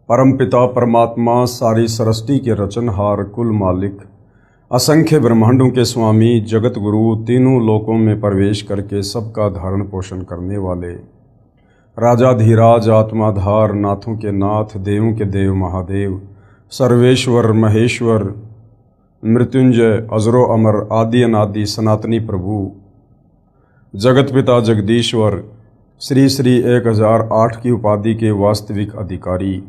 परमपिता परमात्मा सारी सृष्टि के रचनहार कुल मालिक असंख्य ब्रह्मांडों के स्वामी जगत गुरु तीनों लोकों में प्रवेश करके सबका धारण पोषण करने वाले राजाधिराज आत्माधार नाथों के नाथ देवों के देव महादेव सर्वेश्वर महेश्वर मृत्युंजय अजरो अमर आदि अनादि सनातनी प्रभु जगत पिता जगदीश्वर श्री श्री 1008 की उपाधि के वास्तविक अधिकारी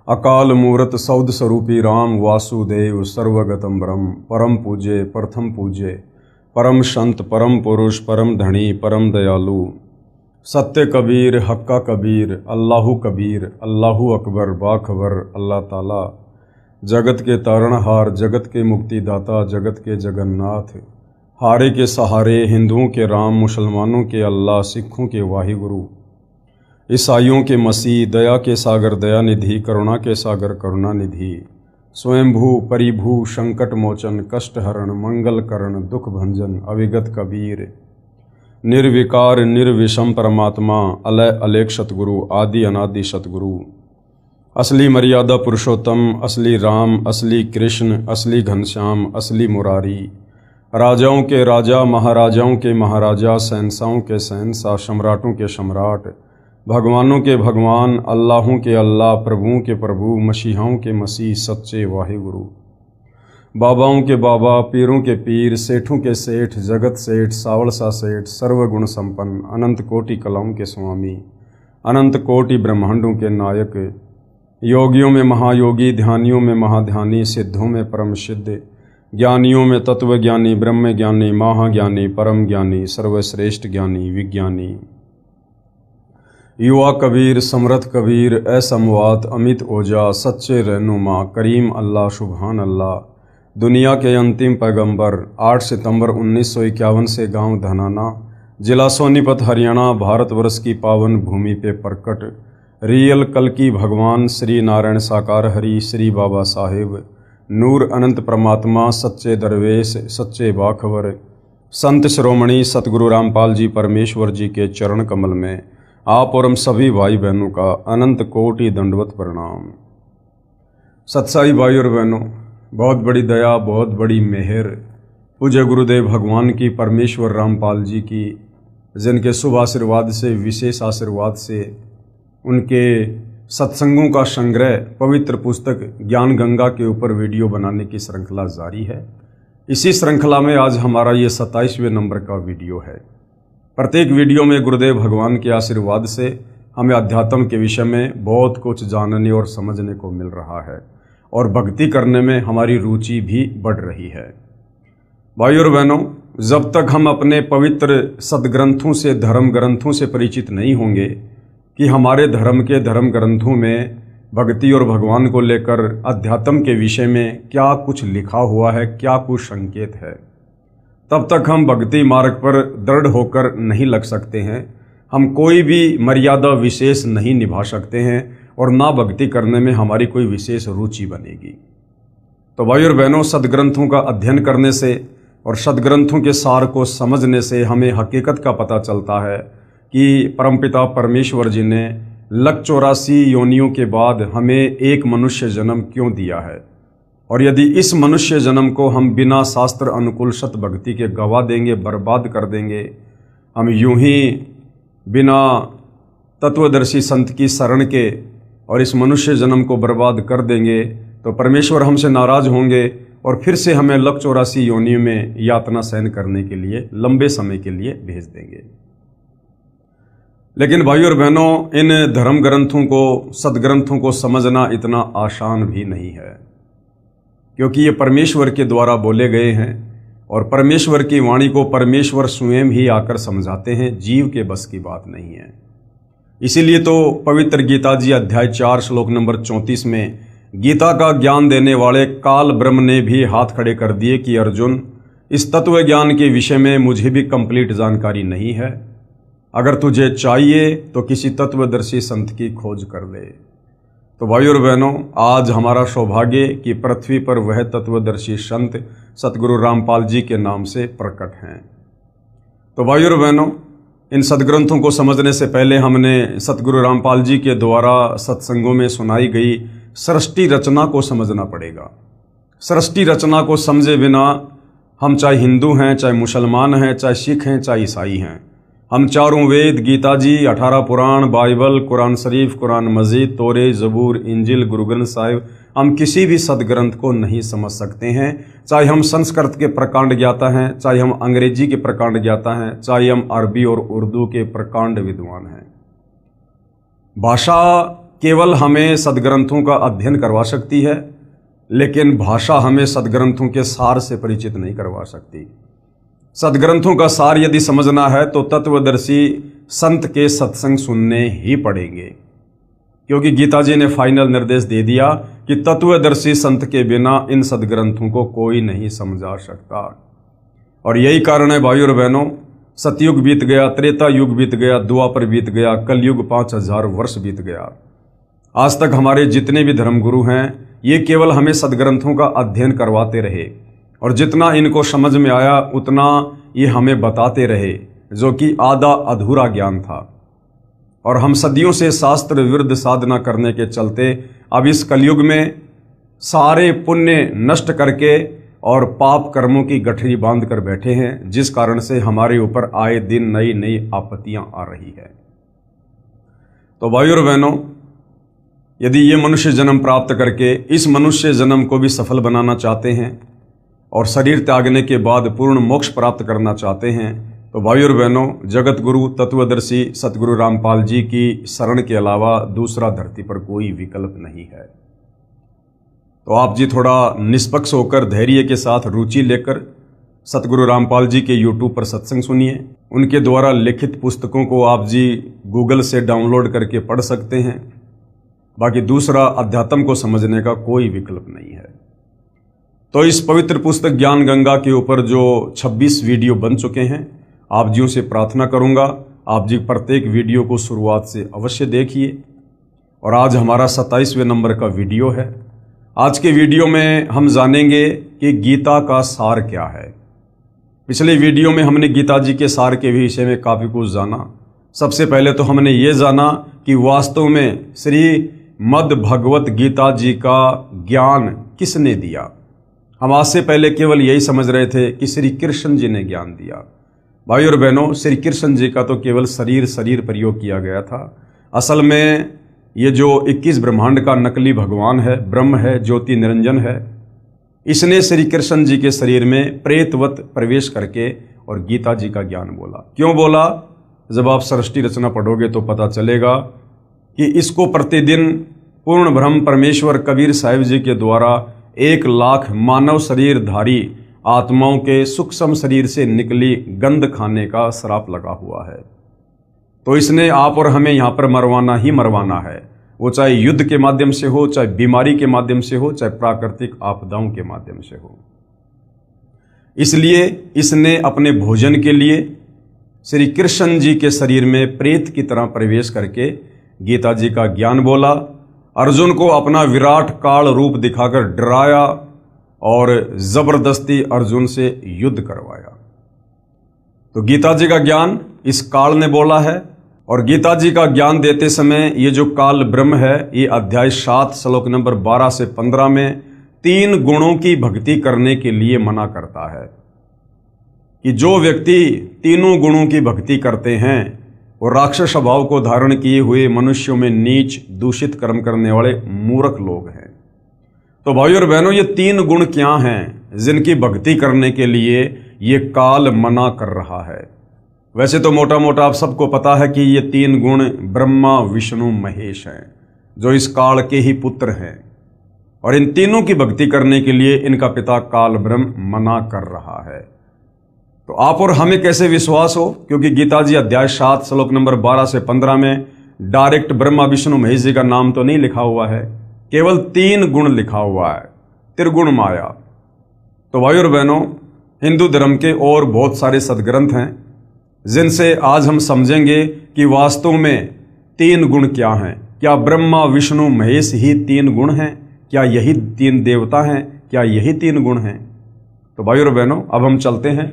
अकाल मूर्त सौद स्वरूपी राम वासुदेव सर्वगतम ब्रह्म परम पूज्य प्रथम पूज्य परम संत परम पुरुष परम धनी परम दयालु सत्य कबीर हक्का कबीर अल्लाहु अकबर बाखबर अल्लाह ताला जगत के तारणहार जगत के मुक्तिदाता जगत के जगन्नाथ हारे के सहारे हिंदुओं के राम मुसलमानों के अल्लाह सिखों के वाहिगुरु ईसाइयों के मसीह दया के सागर दयानिधि करुणा के सागर करुणानिधि स्वयंभू परिभू संकट मोचन कष्टहरण मंगल करण दुख भंजन अविगत कबीर निर्विकार निर्विषम परमात्मा अलय अलेख सतगुरु आदि अनादि सतगुरु असली मर्यादा पुरुषोत्तम असली राम असली कृष्ण असली घनश्याम असली मुरारी राजाओं के राजा महाराजाओं के महाराजा शहंशाहों के शहंशाह सम्राटों के सम्राट भगवानों के भगवान अल्लाहों के अल्लाह प्रभुओं के प्रभु मसीहाओं के मसीह सच्चे वाहिगुरु बाबाओं के बाबा पीरों के पीर सेठों के सेठ जगत सेठ सावलसा सेठ सर्वगुण संपन्न अनंत कोटि कलाओं के स्वामी अनंत कोटि ब्रह्मांडों के नायक योगियों में महायोगी ध्यानियों में महाध्यानी सिद्धों में परम सिद्ध ज्ञानियों में तत्व ज्ञानी ब्रह्म ज्ञानी महाज्ञानी परम ज्ञानी सर्वश्रेष्ठ ज्ञानी विज्ञानी युवा कबीर समर्थ कबीर असमवात अमित ओजा सच्चे रहनुमा करीम अल्लाह सुभान अल्लाह दुनिया के अंतिम पैगंबर 8 सितंबर 1951 से गांव धनाना जिला सोनीपत हरियाणा भारतवर्ष की पावन भूमि पे प्रकट रियल कल्कि भगवान श्री नारायण साकार हरि श्री बाबा साहेब नूर अनंत परमात्मा सच्चे दरवेश सच्चे बाखबर संत श्रोमणी सतगुरु रामपाल जी परमेश्वर जी के चरण कमल में आप और हम सभी भाई बहनों का अनंत कोटि दंडवत प्रणाम। सत्साई भाई और बहनों, बहुत बड़ी दया बहुत बड़ी मेहर पूज्य गुरुदेव भगवान की परमेश्वर रामपाल जी की जिनके शुभ आशीर्वाद से विशेष आशीर्वाद से उनके सत्संगों का संग्रह पवित्र पुस्तक ज्ञान गंगा के ऊपर वीडियो बनाने की श्रृंखला जारी है। इसी श्रृंखला में आज हमारा ये 27वें नंबर का वीडियो है। प्रत्येक वीडियो में गुरुदेव भगवान के आशीर्वाद से हमें अध्यात्म के विषय में बहुत कुछ जानने और समझने को मिल रहा है और भक्ति करने में हमारी रुचि भी बढ़ रही है। भाई और बहनों, जब तक हम अपने पवित्र सदग्रंथों से धर्म ग्रंथों से परिचित नहीं होंगे कि हमारे धर्म के धर्म ग्रंथों में भक्ति और भगवान को लेकर अध्यात्म के विषय में क्या कुछ लिखा हुआ है, क्या कुछ संकेत है, तब तक हम भक्ति मार्ग पर दृढ़ होकर नहीं लग सकते हैं। हम कोई भी मर्यादा विशेष नहीं निभा सकते हैं और ना भक्ति करने में हमारी कोई विशेष रुचि बनेगी। तो भाई और बहनों, सदग्रंथों का अध्ययन करने से और सदग्रंथों के सार को समझने से हमें हकीकत का पता चलता है कि परमपिता परमेश्वर जी ने 184 योनियों के बाद हमें एक मनुष्य जन्म क्यों दिया है, और यदि इस मनुष्य जन्म को हम बिना शास्त्र अनुकूल सत भक्ति के गवा देंगे, बर्बाद कर देंगे, हम यूं ही बिना तत्वदर्शी संत की शरण के और इस मनुष्य जन्म को बर्बाद कर देंगे, तो परमेश्वर हमसे नाराज होंगे और फिर से हमें 184 योनियों में यातना सहन करने के लिए लंबे समय के लिए भेज देंगे। लेकिन भाई और बहनों, इन धर्म ग्रंथों को सदग्रंथों को समझना इतना आसान भी नहीं है, क्योंकि ये परमेश्वर के द्वारा बोले गए हैं और परमेश्वर की वाणी को परमेश्वर स्वयं ही आकर समझाते हैं, जीव के बस की बात नहीं है। इसीलिए तो पवित्र गीता जी अध्याय 4 श्लोक नंबर 34 में गीता का ज्ञान देने वाले काल ब्रह्म ने भी हाथ खड़े कर दिए कि अर्जुन, इस तत्व ज्ञान के विषय में मुझे भी कंप्लीट जानकारी नहीं है, अगर तुझे चाहिए तो किसी तत्वदर्शी संत की खोज कर ले। तो भाई और बहनों, आज हमारा सौभाग्य कि पृथ्वी पर वह तत्वदर्शी संत सतगुरु रामपाल जी के नाम से प्रकट हैं। तो भाई और बहनों, इन सदग्रंथों को समझने से पहले हमने सतगुरु रामपाल जी के द्वारा सत्संगों में सुनाई गई सृष्टि रचना को समझना पड़ेगा। सृष्टि रचना को समझे बिना हम चाहे हिंदू हैं, चाहे मुसलमान हैं, चाहे सिख हैं, चाहे ईसाई हैं, हम चारों वेद, गीता जी, 18 पुराण, बाइबल, कुरान शरीफ, कुरान मजीद, तोरे, जबूर, इंजिल, गुरु ग्रंथ साहिब, हम किसी भी सदग्रंथ को नहीं समझ सकते हैं। चाहे हम संस्कृत के प्रकांड ज्ञाता हैं, चाहे हम अंग्रेजी के प्रकांड ज्ञाता हैं, चाहे हम अरबी और उर्दू के प्रकांड विद्वान हैं। भाषा केवल हमें सदग्रंथों का अध्ययन करवा सकती है, लेकिन भाषा हमें सदग्रंथों के सार से परिचित नहीं करवा सकती। सदग्रंथों का सार यदि समझना है तो तत्वदर्शी संत के सत्संग सुनने ही पड़ेंगे, क्योंकि गीता जी ने फाइनल निर्देश दे दिया कि तत्वदर्शी संत के बिना इन सदग्रंथों को कोई नहीं समझा सकता। और यही कारण है भाइयों और बहनों, सतयुग बीत गया, त्रेता युग बीत गया, द्वापर बीत गया, कलयुग 5000 वर्ष बीत गया। आज तक हमारे जितने भी धर्मगुरु हैं ये केवल हमें सदग्रंथों का अध्ययन करवाते रहे, और जितना इनको समझ में आया उतना ये हमें बताते रहे, जो कि आधा अधूरा ज्ञान था। और हम सदियों से शास्त्र विरुद्ध साधना करने के चलते अब इस कलयुग में सारे पुण्य नष्ट करके और पाप कर्मों की गठरी बांध कर बैठे हैं, जिस कारण से हमारे ऊपर आए दिन नई नई आपत्तियां आ रही है। तो भाइयों और बहनों, यदि ये मनुष्य जन्म प्राप्त करके इस मनुष्य जन्म को भी सफल बनाना चाहते हैं और शरीर त्यागने के बाद पूर्ण मोक्ष प्राप्त करना चाहते हैं, तो भाइयों और बहनों, जगत गुरु तत्वदर्शी सतगुरु रामपाल जी की शरण के अलावा दूसरा धरती पर कोई विकल्प नहीं है। तो आप जी थोड़ा निष्पक्ष होकर धैर्य के साथ रुचि लेकर सतगुरु रामपाल जी के यूट्यूब पर सत्संग सुनिए। उनके द्वारा लिखित पुस्तकों को आप जी गूगल से डाउनलोड करके पढ़ सकते हैं। बाकी दूसरा अध्यात्म को समझने का कोई विकल्प नहीं है। तो इस पवित्र पुस्तक ज्ञान गंगा के ऊपर जो 26 वीडियो बन चुके हैं, आप जियों से प्रार्थना करूंगा आप जी प्रत्येक वीडियो को शुरुआत से अवश्य देखिए। और आज हमारा 27वें नंबर का वीडियो है। आज के वीडियो में हम जानेंगे कि गीता का सार क्या है। पिछले वीडियो में हमने गीता जी के सार के विषय में काफ़ी कुछ जाना। सबसे पहले तो हमने ये जाना कि वास्तव में श्री मद् भगवत गीता जी का ज्ञान किसने दिया। हम आज से पहले केवल यही समझ रहे थे कि श्री कृष्ण जी ने ज्ञान दिया। भाई और बहनों, श्री कृष्ण जी का तो केवल शरीर प्रयोग किया गया था। असल में ये जो 21 ब्रह्मांड का नकली भगवान है, ब्रह्म है, ज्योति निरंजन है, इसने श्री कृष्ण जी के शरीर में प्रेतवत प्रवेश करके और गीता जी का ज्ञान बोला। क्यों बोला? जब आप सृष्टि रचना पढ़ोगे तो पता चलेगा कि इसको प्रतिदिन पूर्ण ब्रह्म परमेश्वर कबीर साहिब जी के द्वारा 1 लाख मानव शरीरधारी आत्माओं के सूक्ष्म शरीर से निकली गंध खाने का श्राप लगा हुआ है। तो इसने आप और हमें यहाँ पर मरवाना ही मरवाना है, वो चाहे युद्ध के माध्यम से हो, चाहे बीमारी के माध्यम से हो, चाहे प्राकृतिक आपदाओं के माध्यम से हो। इसलिए इसने अपने भोजन के लिए श्री कृष्ण जी के शरीर में प्रेत की तरह प्रवेश करके गीता जी का ज्ञान बोला। अर्जुन को अपना विराट काल रूप दिखाकर डराया और जबरदस्ती अर्जुन से युद्ध करवाया। तो गीता जी का ज्ञान इस काल ने बोला है। और गीता जी का ज्ञान देते समय ये जो काल ब्रह्म है, ये अध्याय 7 श्लोक नंबर 12 से 15 में 3 गुणों की भक्ति करने के लिए मना करता है कि जो व्यक्ति तीनों गुणों की भक्ति करते हैं वो राक्षस स्वभाव को धारण किए हुए मनुष्यों में नीच दूषित कर्म करने वाले मूर्ख लोग हैं। तो भाइयों और बहनों, ये 3 गुण क्या हैं जिनकी भक्ति करने के लिए ये काल मना कर रहा है? वैसे तो मोटा मोटा आप सबको पता है कि ये 3 गुण ब्रह्मा विष्णु महेश हैं, जो इस काल के ही पुत्र हैं। और इन तीनों की भक्ति करने के लिए इनका पिता काल ब्रह्म मना कर रहा है। तो आप और हमें कैसे विश्वास हो? क्योंकि गीता जी अध्याय 7 श्लोक नंबर 12 से 15 में डायरेक्ट ब्रह्मा विष्णु महेश जी का नाम तो नहीं लिखा हुआ है, केवल 3 गुण लिखा हुआ है, त्रिगुण माया। तो भाई और बहनों, हिंदू धर्म के और बहुत सारे सदग्रंथ हैं जिनसे आज हम समझेंगे कि वास्तव में 3 गुण क्या हैं। क्या ब्रह्मा विष्णु महेश ही 3 गुण हैं? क्या यही 3 देवता हैं? क्या यही 3 गुण हैं? तो भाई और बहनों, अब हम चलते हैं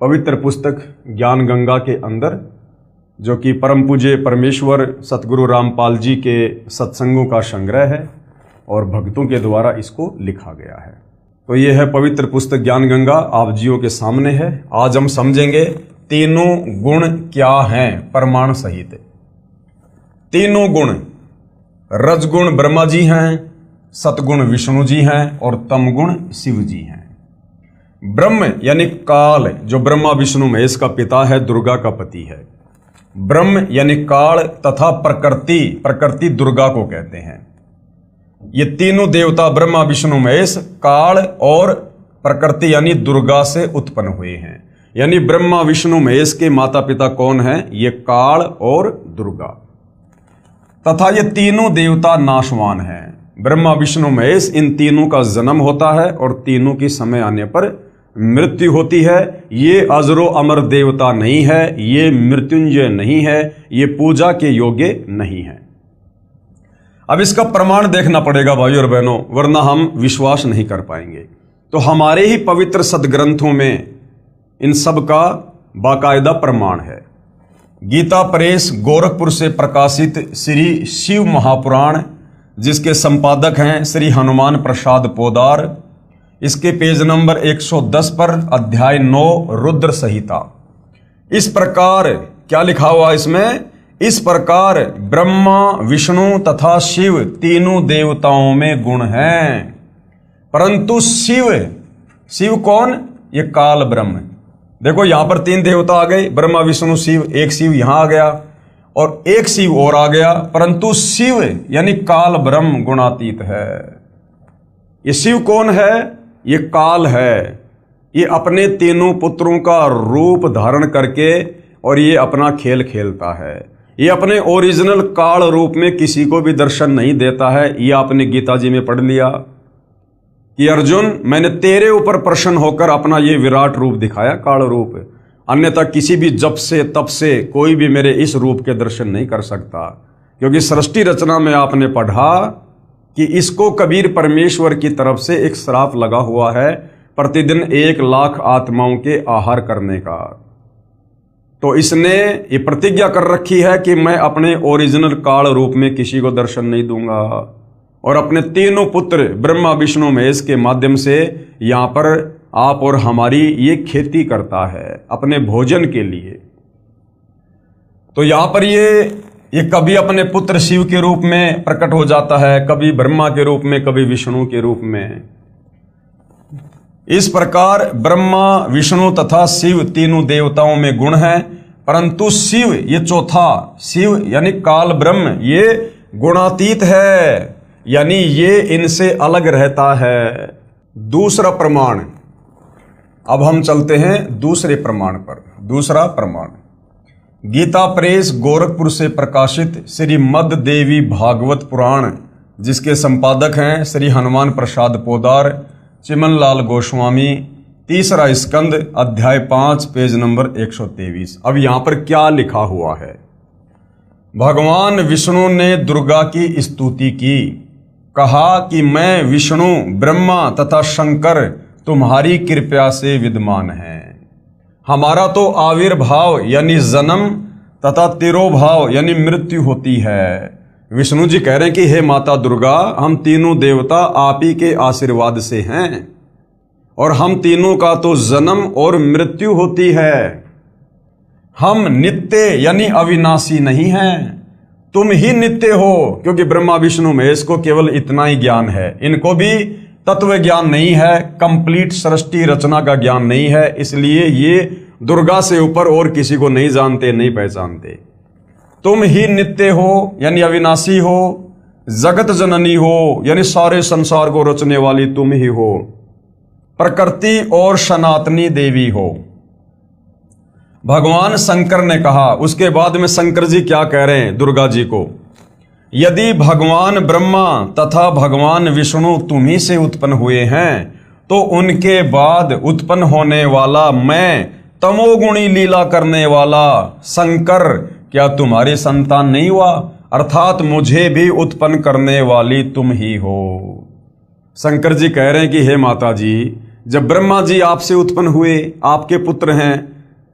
पवित्र पुस्तक ज्ञान गंगा के अंदर जो कि परम पूज्य परमेश्वर सतगुरु रामपाल जी के सत्संगों का संग्रह है और भक्तों के द्वारा इसको लिखा गया है। तो ये है पवित्र पुस्तक ज्ञान गंगा, आप जियों के सामने है। आज हम समझेंगे तीनों गुण क्या हैं प्रमाण सहित। तीनों गुण, रजगुण ब्रह्मा जी हैं, सतगुण विष्णु जी हैं और तमगुण शिव जी हैं। ब्रह्म यानी काल, जो ब्रह्मा विष्णु महेश का पिता है, दुर्गा का पति है। ब्रह्म यानी काल तथा प्रकृति, प्रकृति दुर्गा को कहते हैं। ये तीनों देवता ब्रह्मा विष्णु महेश काल और प्रकृति यानी दुर्गा से उत्पन्न हुए हैं। यानी ब्रह्मा विष्णु महेश के माता पिता कौन हैं? ये काल और दुर्गा। तथा ये तीनों देवता नाशवान हैं। ब्रह्मा विष्णु महेश, इन तीनों का जन्म होता है और तीनों की समय आने पर मृत्यु होती है। ये अजरो अमर देवता नहीं है, ये मृत्युंजय नहीं है, ये पूजा के योग्य नहीं है। अब इसका प्रमाण देखना पड़ेगा भाइयों और बहनों, वरना हम विश्वास नहीं कर पाएंगे। तो हमारे ही पवित्र सदग्रंथों में इन सब का बाकायदा प्रमाण है। गीता प्रेस गोरखपुर से प्रकाशित श्री शिव महापुराण, जिसके संपादक हैं श्री हनुमान प्रसाद पोदार, इसके पेज नंबर 110 पर अध्याय 9 रुद्र संहिता। इस प्रकार क्या लिखा हुआ इसमें? इस प्रकार ब्रह्मा विष्णु तथा शिव तीनों देवताओं में गुण हैं, परंतु शिव कौन? ये काल ब्रह्म। देखो यहां पर तीन देवता आ गए, ब्रह्मा विष्णु शिव, एक शिव यहां आ गया और एक शिव और आ गया, परंतु शिव यानी काल ब्रह्म गुणातीत है। ये शिव कौन है? ये काल है। ये अपने तीनों पुत्रों का रूप धारण करके और ये अपना खेल खेलता है। ये अपने ओरिजिनल काल रूप में किसी को भी दर्शन नहीं देता है। ये आपने गीता जी में पढ़ लिया कि अर्जुन, मैंने तेरे ऊपर प्रसन्न होकर अपना ये विराट रूप दिखाया, काल रूप, अन्यथा किसी भी जप से तप से कोई भी मेरे इस रूप के दर्शन नहीं कर सकता। क्योंकि सृष्टि रचना में आपने पढ़ा कि इसको कबीर परमेश्वर की तरफ से एक श्राप लगा हुआ है, प्रतिदिन 1 लाख आत्माओं के आहार करने का। तो इसने ये प्रतिज्ञा कर रखी है कि मैं अपने ओरिजिनल काल रूप में किसी को दर्शन नहीं दूंगा, और अपने तीनों पुत्र ब्रह्मा विष्णु महेश के माध्यम से यहाँ पर आप और हमारी ये खेती करता है अपने भोजन के लिए। तो यहाँ पर ये कभी अपने पुत्र शिव के रूप में प्रकट हो जाता है, कभी ब्रह्मा के रूप में, कभी विष्णु के रूप में। इस प्रकार ब्रह्मा विष्णु तथा शिव तीनों देवताओं में गुण है, परंतु शिव ये चौथा, शिव यानी काल ब्रह्म, ये गुणातीत है, यानी ये इनसे अलग रहता है। दूसरा प्रमाण, अब हम चलते हैं दूसरे प्रमाण पर। दूसरा प्रमाण गीता प्रेस गोरखपुर से प्रकाशित श्री मद देवी भागवत पुराण, जिसके संपादक हैं श्री हनुमान प्रसाद पोदार, चिमन लाल गोस्वामी, तीसरा स्कंद अध्याय 5 पेज नंबर 123। अब यहां पर क्या लिखा हुआ है? भगवान विष्णु ने दुर्गा की स्तुति की, कहा कि मैं विष्णु ब्रह्मा तथा शंकर तुम्हारी कृपा से विद्यमान हैं। हमारा तो आविर्भाव यानी जन्म तथा तिरोभाव यानी मृत्यु होती है। विष्णु जी कह रहे हैं कि हे माता दुर्गा, हम तीनों देवता आप ही के आशीर्वाद से हैं और हम तीनों का तो जन्म और मृत्यु होती है। हम नित्य यानी अविनाशी नहीं हैं, तुम ही नित्य हो। क्योंकि ब्रह्मा विष्णु महेश को केवल इतना ही ज्ञान है, इनको भी तत्व ज्ञान नहीं है, कंप्लीट सृष्टि रचना का ज्ञान नहीं है, इसलिए ये दुर्गा से ऊपर और किसी को नहीं जानते, नहीं पहचानते। तुम ही नित्य हो यानी अविनाशी हो, जगत जननी हो यानी सारे संसार को रचने वाली तुम ही हो, प्रकृति और सनातनी देवी हो। भगवान शंकर ने कहा, उसके बाद में शंकर जी क्या कह रहे हैं दुर्गा जी को, यदि भगवान ब्रह्मा तथा भगवान विष्णु तुम्ही से उत्पन्न हुए हैं तो उनके बाद उत्पन्न होने वाला मैं तमोगुणी लीला करने वाला शंकर क्या तुम्हारी संतान नहीं हुआ? अर्थात मुझे भी उत्पन्न करने वाली तुम ही हो। शंकर जी कह रहे हैं कि हे माता जी, जब ब्रह्मा जी आपसे उत्पन्न हुए, आपके पुत्र हैं,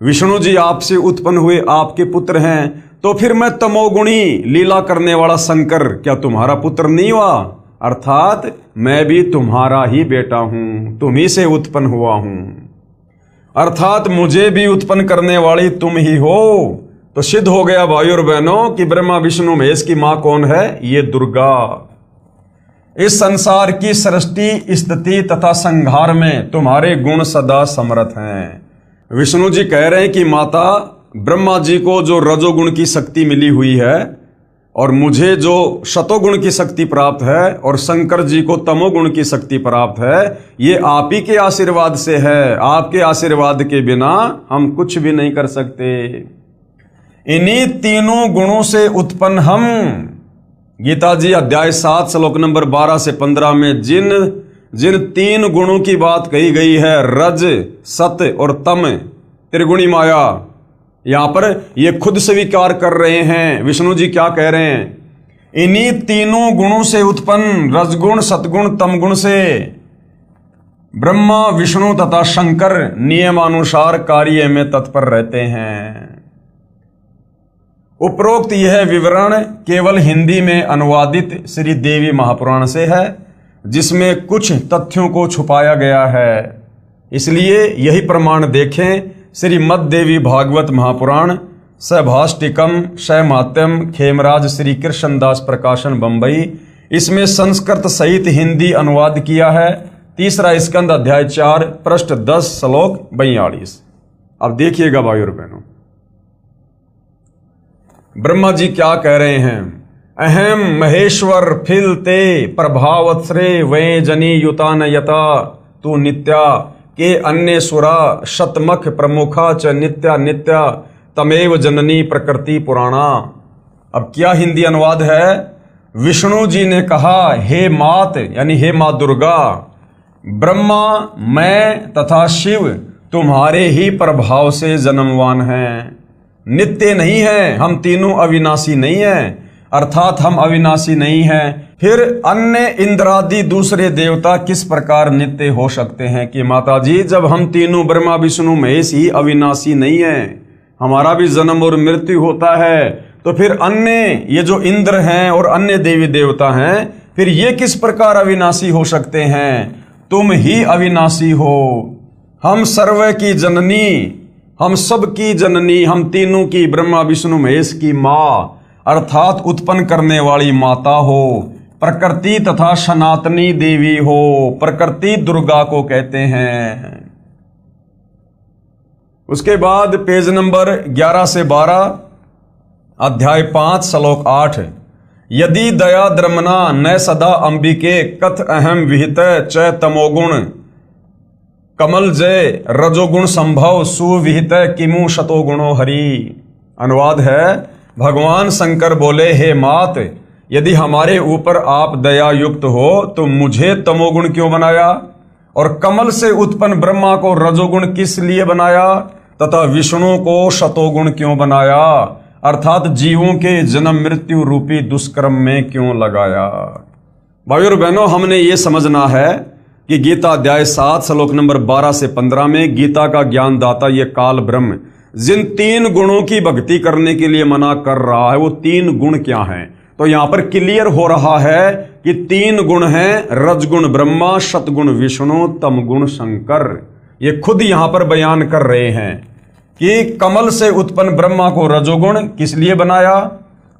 विष्णु जी आपसे उत्पन्न हुए, आपके पुत्र हैं, तो फिर मैं तमोगुणी लीला करने वाला शंकर क्या तुम्हारा पुत्र नहीं हुआ? अर्थात मैं भी तुम्हारा ही बेटा हूं, तुम्ही से उत्पन्न हुआ हूं, अर्थात मुझे भी उत्पन्न करने वाली तुम ही हो। तो सिद्ध हो गया भाइयों और बहनों कि ब्रह्मा विष्णु महेश की मां कौन है? ये दुर्गा। इस संसार की सृष्टि, स्थिति तथा संहार में तुम्हारे गुण सदा समर्थ हैं। विष्णु जी कह रहे हैं कि माता, ब्रह्मा जी को जो रजोगुण की शक्ति मिली हुई है और मुझे जो शतोगुण की शक्ति प्राप्त है और शंकर जी को तमोगुण की शक्ति प्राप्त है, ये आप ही के आशीर्वाद से है। आपके आशीर्वाद के बिना हम कुछ भी नहीं कर सकते। इन्हीं तीनों गुणों से उत्पन्न हम, गीता जी अध्याय 7 श्लोक नंबर 12 से 15 में जिन तीन गुणों की बात कही गई है, रज, सत और तम, त्रिगुणी माया, यहां पर ये खुद स्वीकार कर रहे हैं। विष्णु जी क्या कह रहे हैं? इन्हीं तीनों गुणों से उत्पन्न रजगुण, सतगुण, तमगुण से ब्रह्मा, विष्णु तथा शंकर नियमानुसार कार्य में तत्पर रहते हैं। उपरोक्त यह विवरण केवल हिंदी में अनुवादित श्री देवी महापुराण से है, जिसमें कुछ तथ्यों को छुपाया गया है। इसलिए यही प्रमाण देखें श्रीमद् देवी भागवत महापुराण, सभाष्टिकम, शैमात्यम, खेमराज श्री कृष्णदास प्रकाशन बंबई। इसमें संस्कृत सहित हिंदी अनुवाद किया है। तीसरा स्कंद अध्याय 4 पृष्ठ 10 श्लोक 42। अब देखिएगा भाइयों और बहनों, ब्रह्मा जी क्या कह रहे हैं? अहम महेश्वर फिलते प्रभावत्रे वे जनी युतान यता तू नित्या के अन्य सुरा शतमख प्रमुखा च नित्या नित्या तमेव जननी प्रकृति पुराणा। अब क्या हिंदी अनुवाद है? विष्णु जी ने कहा, हे मात यानी हे मां दुर्गा, ब्रह्मा, मैं तथा शिव तुम्हारे ही प्रभाव से जन्मवान हैं, नित्य नहीं है। हम तीनों अविनाशी नहीं हैं, अर्थात हम अविनाशी नहीं हैं। फिर अन्य इंद्रादि दूसरे देवता किस प्रकार नित्य हो सकते हैं? कि माता जी, जब हम तीनों ब्रह्मा विष्णु महेश ही अविनाशी नहीं हैं, हमारा भी जन्म और मृत्यु होता है, तो फिर अन्य ये जो इंद्र हैं और अन्य देवी देवता हैं, फिर ये किस प्रकार अविनाशी हो सकते हैं? तुम ही अविनाशी हो। हम सर्व की जननी, हम सब की जननी, हम तीनों की, ब्रह्मा विष्णु महेश की माँ, अर्थात उत्पन्न करने वाली माता हो, प्रकृति तथा सनातनी देवी हो। प्रकृति दुर्गा को कहते हैं। उसके बाद पेज नंबर 11 से 12 अध्याय 5 श्लोक 8। यदि दया द्रमना न सदा अंबिके कथ अहम विहित च तमोगुण कमल जय रजोगुण संभव सुविहित किमु शतोगुणो हरि। अनुवाद है, भगवान शंकर बोले, हे मात, यदि हमारे ऊपर आप दया युक्त हो तो मुझे तमोगुण क्यों बनाया? और कमल से उत्पन्न ब्रह्मा को रजोगुण किस लिए बनाया? तथा विष्णु को शतोगुण क्यों बनाया? अर्थात जीवों के जन्म मृत्यु रूपी दुष्कर्म में क्यों लगाया? भाइयों और बहनों, हमने ये समझना है कि गीता अध्याय 7 श्लोक नंबर 12 से 15 में गीता का ज्ञान दाता ये काल ब्रह्म जिन तीन गुणों की भक्ति करने के लिए मना कर रहा है, वो तीन गुण क्या हैं? तो यहां पर क्लियर हो रहा है कि तीन गुण हैं, रजगुण ब्रह्मा, शतगुण विष्णु, तमगुण शंकर। ये खुद यहां पर बयान कर रहे हैं कि कमल से उत्पन्न ब्रह्मा को रजोगुण किस लिए बनाया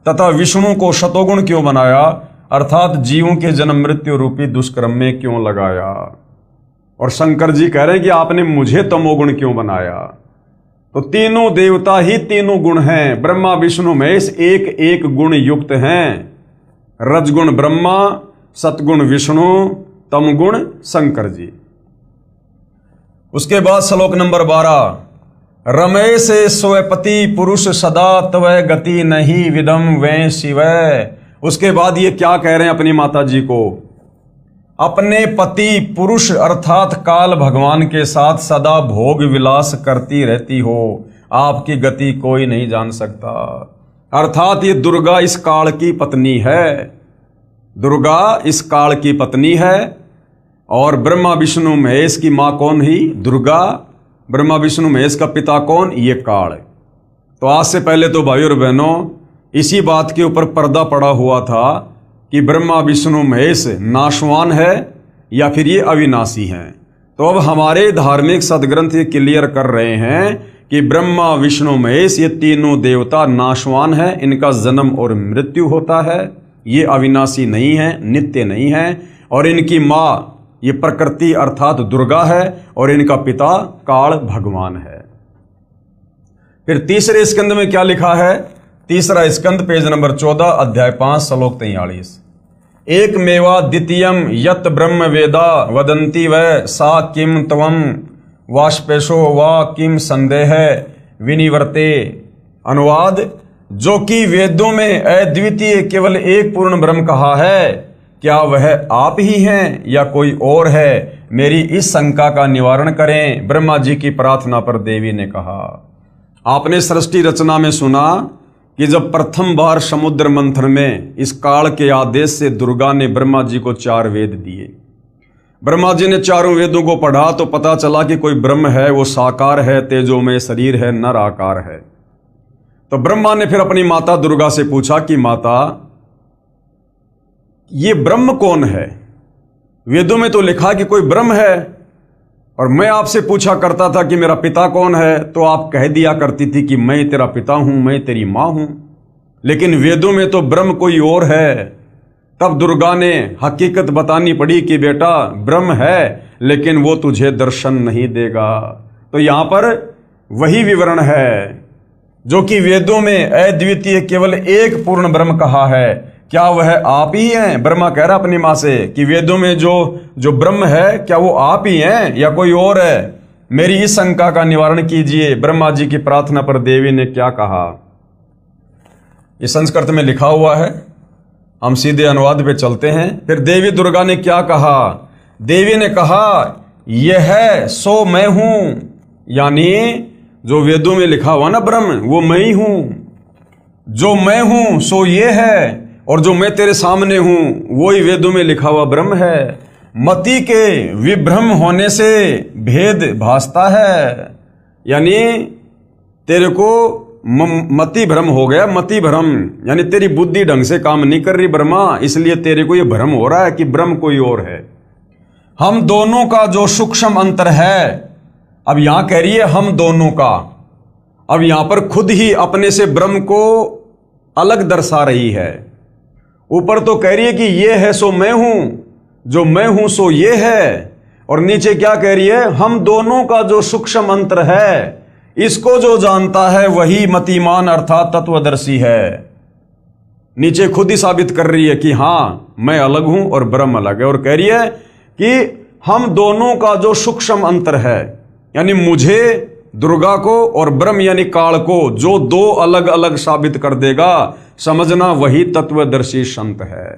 तथा विष्णु को शतोगुण क्यों बनाया, अर्थात जीवों के जन्म मृत्यु रूपी दुष्कर्म में क्यों लगाया। और शंकर जी कह रहे हैं कि आपने मुझे तमोगुण क्यों बनाया? तो तीनों देवता ही तीनों गुण हैं, ब्रह्मा विष्णु महेश एक एक गुण युक्त हैं। रजगुण ब्रह्मा, सतगुण विष्णु, तमगुण शंकर जी। उसके बाद श्लोक नंबर 12। रमे से स्वपति पुरुष सदा तव गति नहीं विदम वे शिव। उसके बाद ये क्या कह रहे हैं अपनी माता जी को? अपने पति पुरुष अर्थात काल भगवान के साथ सदा भोग विलास करती रहती हो, आपकी गति कोई नहीं जान सकता। अर्थात ये दुर्गा इस काल की पत्नी है, दुर्गा इस काल की पत्नी है। और ब्रह्मा विष्णु महेश की मां कौन ही? दुर्गा। ब्रह्मा विष्णु महेश का पिता कौन? ये काल। तो आज से पहले तो भाई और बहनों इसी बात के ऊपर पर्दा पड़ा हुआ था कि ब्रह्मा विष्णु महेश नाशवान है या फिर ये अविनाशी हैं। तो अब हमारे धार्मिक सदग्रंथ ये क्लियर कर रहे हैं कि ब्रह्मा विष्णु महेश ये तीनों देवता नाशवान है, इनका जन्म और मृत्यु होता है, ये अविनाशी नहीं है, नित्य नहीं है। और इनकी माँ ये प्रकृति अर्थात दुर्गा है और इनका पिता काल भगवान है। फिर तीसरे स्कंद में क्या लिखा है? तीसरा स्कंद पेज नंबर 14 अध्याय 5 श्लोक 43। एक मेवा द्वितीयम यत ब्रह्म वेदा वदंती व सा किम त्वम वाष्पेशो वा किम संदेह विनिवर्ते। अनुवाद, जो कि वेदों में अद्वितीय केवल एक पूर्ण ब्रह्म कहा है, क्या वह आप ही हैं या कोई और है? मेरी इस शंका का निवारण करें। ब्रह्मा जी की प्रार्थना पर देवी ने कहा। आपने सृष्टि रचना में सुना कि जब प्रथम बार समुद्र मंथन में इस काल के आदेश से दुर्गा ने ब्रह्मा जी को 4 वेद दिए। ब्रह्मा जी ने चारों वेदों को पढ़ा तो पता चला कि कोई ब्रह्म है, वो साकार है, तेजोमय शरीर है, नर आकार है। तो ब्रह्मा ने फिर अपनी माता दुर्गा से पूछा कि माता, ये ब्रह्म कौन है? वेदों में तो लिखा कि कोई ब्रह्म है, और मैं आपसे पूछा करता था कि मेरा पिता कौन है, तो आप कह दिया करती थी कि मैं तेरा पिता हूं, मैं तेरी मां हूं। लेकिन वेदों में तो ब्रह्म कोई और है। तब दुर्गा ने हकीकत बतानी पड़ी कि बेटा ब्रह्म है, लेकिन वो तुझे दर्शन नहीं देगा। तो यहां पर वही विवरण है जो कि वेदों में अद्वितीय केवल एक पूर्ण ब्रह्म कहा है। क्या वह आप ही हैं? ब्रह्मा कह रहा अपनी मां से कि वेदों में जो ब्रह्म है, क्या वो आप ही हैं या कोई और है? मेरी इस शंका का निवारण कीजिए। ब्रह्मा जी की प्रार्थना पर देवी ने क्या कहा? ये संस्कृत में लिखा हुआ है, हम सीधे अनुवाद पे चलते हैं। फिर देवी दुर्गा ने क्या कहा? देवी ने कहा, यह है सो मैं हूं, यानी जो वेदों में लिखा हुआ ना ब्रह्म, वो मैं ही हूं। जो मैं हूं सो ये है, और जो मैं तेरे सामने हूं वो ही वेदों में लिखा हुआ ब्रह्म है। मति के विभ्रम होने से भेद भासता है, यानी तेरे को मति भ्रम हो गया। मति भ्रम यानी तेरी बुद्धि ढंग से काम नहीं कर रही ब्रह्मा, इसलिए तेरे को ये भ्रम हो रहा है कि ब्रह्म कोई और है। हम दोनों का जो सूक्ष्म अंतर है, अब यहां कह रही है हम दोनों का। अब यहां पर खुद ही अपने से ब्रह्म को अलग दर्शा रही है। ऊपर तो कह रही है कि ये है सो मैं हूं, जो मैं हूं सो ये है, और नीचे क्या कह रही है? हम दोनों का जो सूक्ष्म अंतर है, इसको जो जानता है वही मतिमान अर्थात तत्वदर्शी है। नीचे खुद ही साबित कर रही है कि हां मैं अलग हूं और ब्रह्म अलग है, और कह रही है कि हम दोनों का जो सूक्ष्म अंतर है, यानी मुझे दुर्गा को और ब्रह्म यानी काल को जो दो अलग अलग साबित कर देगा, समझना वही तत्वदर्शी संत है।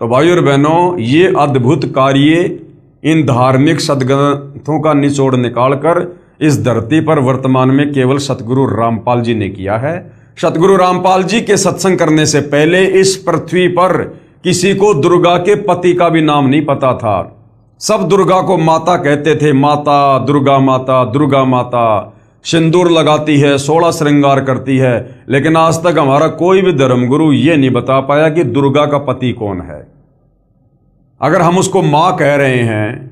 तो भाई और बहनों, ये अद्भुत कार्य इन धार्मिक सदग्रंथों का निचोड़ निकालकर इस धरती पर वर्तमान में केवल सतगुरु रामपाल जी ने किया है। सतगुरु रामपाल जी के सत्संग करने से पहले इस पृथ्वी पर किसी को दुर्गा के पति का भी नाम नहीं पता था। सब दुर्गा को माता कहते थे, माता दुर्गा माता, दुर्गा माता। सिंदूर लगाती है, 16 श्रृंगार करती है, लेकिन आज तक हमारा कोई भी धर्मगुरु ये नहीं बता पाया कि दुर्गा का पति कौन है। अगर हम उसको मां कह रहे हैं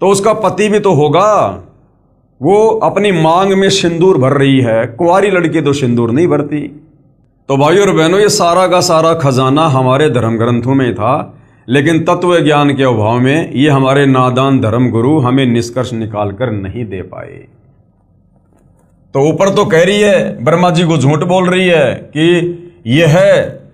तो उसका पति भी तो होगा। वो अपनी मांग में सिंदूर भर रही है, कुंवारी लड़की तो सिंदूर नहीं भरती। तो भाई और बहनों, ये सारा का सारा खजाना हमारे धर्म ग्रंथों में था, लेकिन तत्व ज्ञान के अभाव में ये हमारे नादान धर्म गुरु हमें निष्कर्ष निकाल कर नहीं दे पाए। तो ऊपर तो कह रही है, ब्रह्मा जी को झूठ बोल रही है कि यह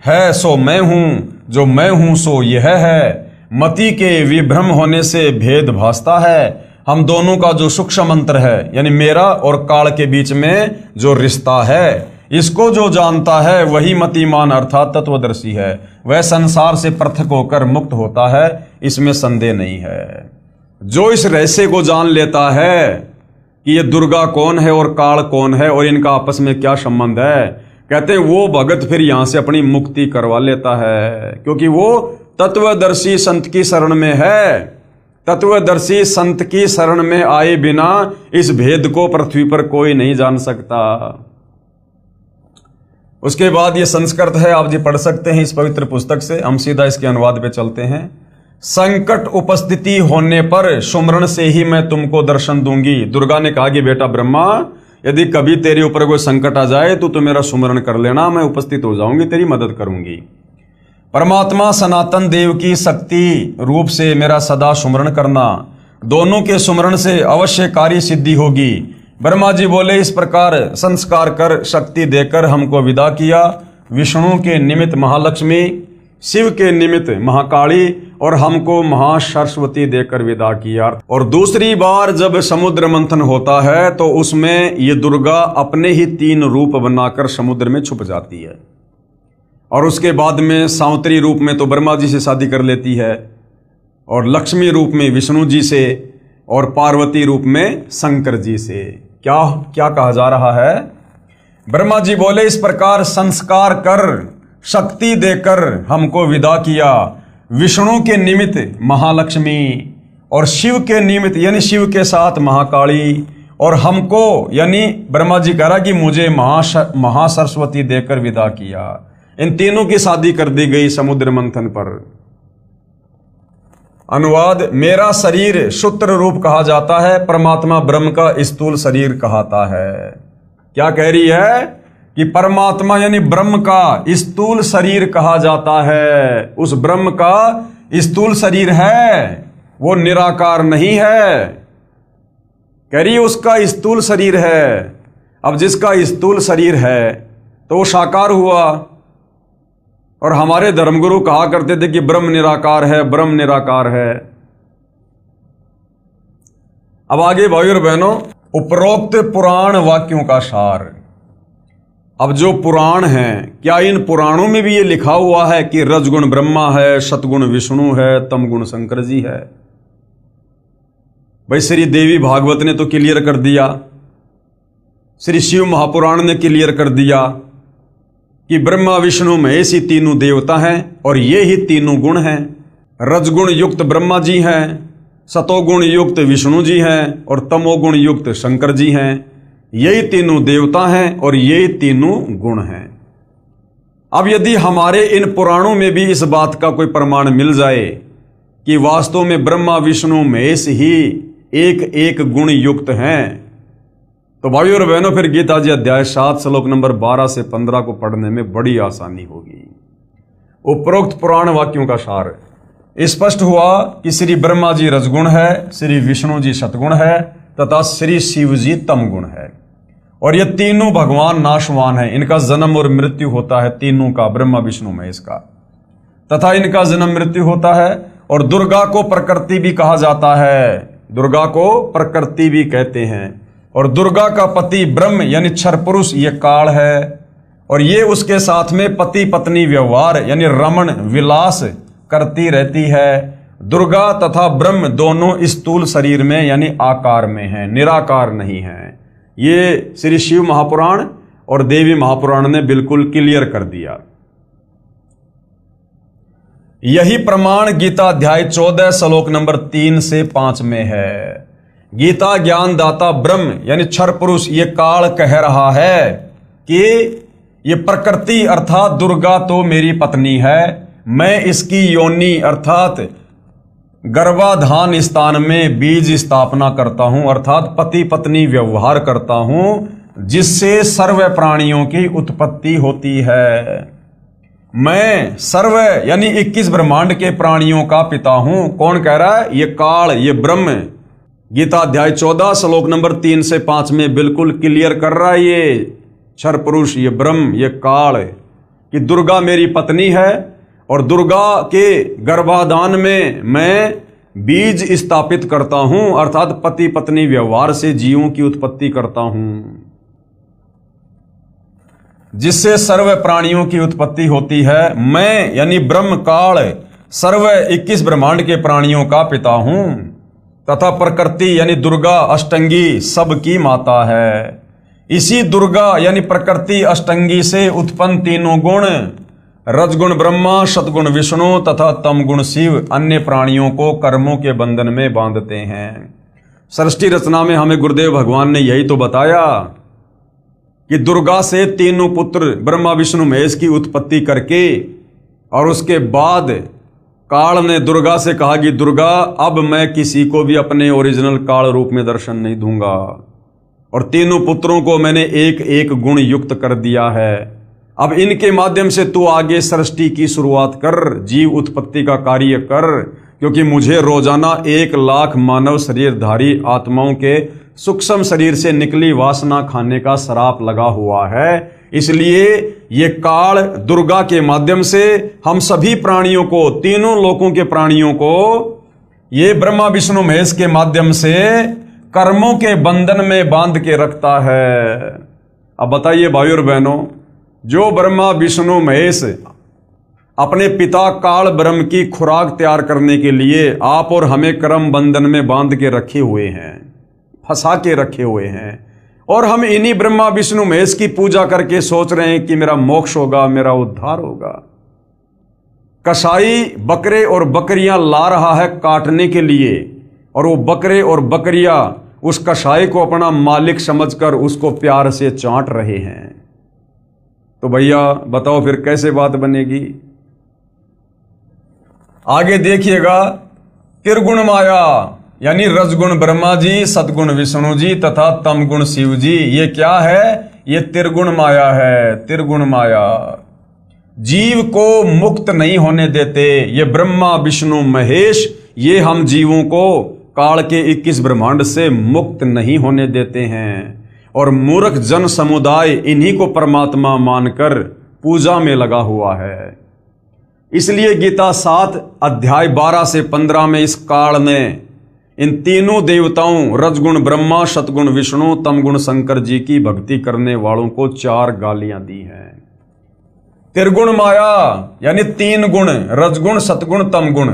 है सो मैं हूं, जो मैं हूं सो यह है। मति के विभ्रम होने से भेद भासता है। हम दोनों का जो सूक्ष्म अंतर है, यानी मेरा और काल के बीच में जो रिश्ता है, इसको जो जानता है वही मतिमान अर्थात तत्वदर्शी है। वह संसार से पृथक होकर मुक्त होता है, इसमें संदेह नहीं है। जो इस रहस्य को जान लेता है कि ये दुर्गा कौन है और काल कौन है और इनका आपस में क्या संबंध है, कहते हैं वो भगत फिर यहां से अपनी मुक्ति करवा लेता है, क्योंकि वो तत्वदर्शी संत की शरण में है। तत्वदर्शी संत की शरण में आए बिना इस भेद को पृथ्वी पर कोई नहीं जान सकता। उसके बाद ये संस्कृत है, आप जी पढ़ सकते हैं इस पवित्र पुस्तक से। हम सीधा इसके अनुवाद पे चलते हैं। संकट उपस्थिति होने पर सुमरण से ही मैं तुमको दर्शन दूंगी। दुर्गा ने कहा कि बेटा ब्रह्मा, यदि कभी तेरे ऊपर कोई संकट आ जाए तो मेरा सुमरण कर लेना, मैं उपस्थित हो जाऊंगी, तेरी मदद करूंगी। परमात्मा सनातन देव की शक्ति रूप से मेरा सदा सुमरण करना, दोनों के सुमरण से अवश्य कार्य सिद्धि होगी। ब्रह्मा जी बोले, इस प्रकार संस्कार कर शक्ति देकर हमको विदा किया। विष्णु के निमित्त महालक्ष्मी, शिव के निमित्त महाकाली और हमको महासरस्वती देकर विदा किया। और दूसरी बार जब समुद्र मंथन होता है तो उसमें ये दुर्गा अपने ही 3 रूप बनाकर समुद्र में छुप जाती है। और उसके बाद में सावित्री रूप में तो ब्रह्मा जी से शादी कर लेती है, और लक्ष्मी रूप में विष्णु जी से, और पार्वती रूप में शंकर जी से। क्या क्या कहा जा रहा है? ब्रह्मा जी बोले, इस प्रकार संस्कार कर शक्ति देकर हमको विदा किया। विष्णु के निमित्त महालक्ष्मी और शिव के निमित्त यानी शिव के साथ महाकाली, और हमको यानी ब्रह्मा जी कह रहा कि मुझे महासरस्वती देकर विदा किया। इन तीनों की शादी कर दी गई समुद्र मंथन पर। अनुवाद, मेरा शरीर सूत्र रूप कहा जाता है, परमात्मा ब्रह्म का स्थूल शरीर कहता है। क्या कह रही है कि परमात्मा यानी ब्रह्म का स्थूल शरीर कहा जाता है। उस ब्रह्म का स्थूल शरीर है, वो निराकार नहीं है। कह रही उसका स्थूल शरीर है। अब जिसका स्थूल शरीर है तो वो साकार हुआ। और हमारे धर्मगुरु कहा करते थे कि ब्रह्म निराकार है, ब्रह्म निराकार है। अब आगे भाइयों और बहनों, उपरोक्त पुराण वाक्यों का सार। अब जो पुराण हैं, क्या इन पुराणों में भी ये लिखा हुआ है कि रजगुण ब्रह्मा है, सतगुण विष्णु है, तमगुण शंकर जी है? भाई श्री देवी भागवत ने तो क्लियर कर दिया, श्री शिव महापुराण ने क्लियर कर दिया कि ब्रह्मा विष्णु महेश ही तीनों देवता हैं और ये ही तीनों गुण हैं। रजगुण युक्त ब्रह्मा जी हैं, सतोगुण युक्त विष्णु जी हैं और तमोगुण युक्त शंकर जी हैं। यही तीनों देवता हैं और यही तीनों गुण हैं। अब यदि हमारे इन पुराणों में भी इस बात का कोई प्रमाण मिल जाए कि वास्तव में ब्रह्मा विष्णु महेश ही एक एक गुण युक्त हैं, तो भाइयों और बहनों फिर गीता जी अध्याय 7 श्लोक नंबर 12 से 15 को पढ़ने में बड़ी आसानी होगी। उपरोक्त पुराण वाक्यों का सार स्पष्ट हुआ कि श्री ब्रह्मा जी रजगुण है, श्री विष्णु जी सतगुण है तथा श्री शिव जी तमगुण है। और ये तीनों भगवान नाशवान हैं, इनका जन्म और मृत्यु होता है, तीनों का, ब्रह्मा विष्णु महेश का, तथा इनका जन्म मृत्यु होता है। और दुर्गा को प्रकृति भी कहा जाता है, दुर्गा को प्रकृति भी कहते हैं। और दुर्गा का पति ब्रह्म यानी क्षर पुरुष ये काल है, और ये उसके साथ में पति पत्नी व्यवहार यानी रमण विलास करती रहती है। दुर्गा तथा ब्रह्म दोनों स्थूल शरीर में यानी आकार में हैं, निराकार नहीं हैं। ये श्री शिव महापुराण और देवी महापुराण ने बिल्कुल क्लियर कर दिया। यही प्रमाण गीता अध्याय 14 श्लोक नंबर 3 से 5 में है। गीता ज्ञान दाता ब्रह्म यानी क्षर पुरुष ये काल कह रहा है कि ये प्रकृति अर्थात दुर्गा तो मेरी पत्नी है, मैं इसकी योनि अर्थात गर्भाधान स्थान में बीज स्थापना करता हूं, अर्थात पति पत्नी व्यवहार करता हूं, जिससे सर्व प्राणियों की उत्पत्ति होती है। मैं सर्व यानी 21 ब्रह्मांड के प्राणियों का पिता हूं। कौन कह रहा है? ये काल, ये ब्रह्म। गीता अध्याय 14 श्लोक नंबर 3 से 5 में बिल्कुल क्लियर कर रहा है ये क्षर पुरुष, ये ब्रह्म, ये काल, कि दुर्गा मेरी पत्नी है और दुर्गा के गर्भाधान में मैं बीज स्थापित करता हूं, अर्थात पति पत्नी व्यवहार से जीवों की उत्पत्ति करता हूं, जिससे सर्व प्राणियों की उत्पत्ति होती है। मैं यानी ब्रह्म काल सर्व 21 ब्रह्मांड के प्राणियों का पिता हूं, तथा प्रकृति यानी दुर्गा अष्टंगी सबकी माता है। इसी दुर्गा यानी प्रकृति अष्टंगी से उत्पन्न तीनों गुण रजगुण ब्रह्मा, सतगुण विष्णु तथा तमगुण शिव अन्य प्राणियों को कर्मों के बंधन में बांधते हैं। सृष्टि रचना में हमें गुरुदेव भगवान ने यही तो बताया कि दुर्गा से तीनों पुत्र ब्रह्मा विष्णु महेश की उत्पत्ति करके और उसके बाद काल ने दुर्गा से कहा कि दुर्गा, अब मैं किसी को भी अपने ओरिजिनल काल रूप में दर्शन नहीं दूंगा, और तीनों पुत्रों को मैंने एक एक गुण युक्त कर दिया है। अब इनके माध्यम से तू आगे सृष्टि की शुरुआत कर, जीव उत्पत्ति का कार्य कर, क्योंकि मुझे रोजाना 1,00,000 मानव शरीरधारी आत्माओं के सूक्ष्म शरीर से निकली वासना खाने का श्राप लगा हुआ है। इसलिए ये काल दुर्गा के माध्यम से हम सभी प्राणियों को, तीनों लोकों के प्राणियों को, ये ब्रह्मा विष्णु महेश के माध्यम से कर्मों के बंधन में बांध के रखता है। अब बताइए भाइयों और बहनों, जो ब्रह्मा विष्णु महेश अपने पिता काल ब्रह्म की खुराक तैयार करने के लिए आप और हमें कर्म बंधन में बांध के रखे हुए हैं, फंसा के रखे हुए हैं, और हम इन्हीं ब्रह्मा विष्णु महेश की पूजा करके सोच रहे हैं कि मेरा मोक्ष होगा, मेरा उद्धार होगा। कसाई बकरे और बकरियां ला रहा है काटने के लिए, और वो बकरे और बकरियां उस कसाई को अपना मालिक समझकर उसको प्यार से चाट रहे हैं। तो भैया बताओ फिर कैसे बात बनेगी? आगे देखिएगा, त्रिगुण माया यानी रजगुण ब्रह्मा जी, सतगुण विष्णु जी तथा तमगुण शिव जी, ये क्या है? ये त्रिगुण माया है। त्रिगुण माया जीव को मुक्त नहीं होने देते। ये ब्रह्मा विष्णु महेश, ये हम जीवों को काल के 21 ब्रह्मांड से मुक्त नहीं होने देते हैं, और मूर्ख जन समुदाय इन्हीं को परमात्मा मानकर पूजा में लगा हुआ है। इसलिए गीता 7 अध्याय 12 से 15 में इस काल ने इन तीनों देवताओं रजगुण ब्रह्मा, सतगुण विष्णु, तमगुण शंकर जी की भक्ति करने वालों को 4 गालियां दी हैं। त्रिगुण माया यानी 3 गुण, रजगुण सतगुण तमगुण।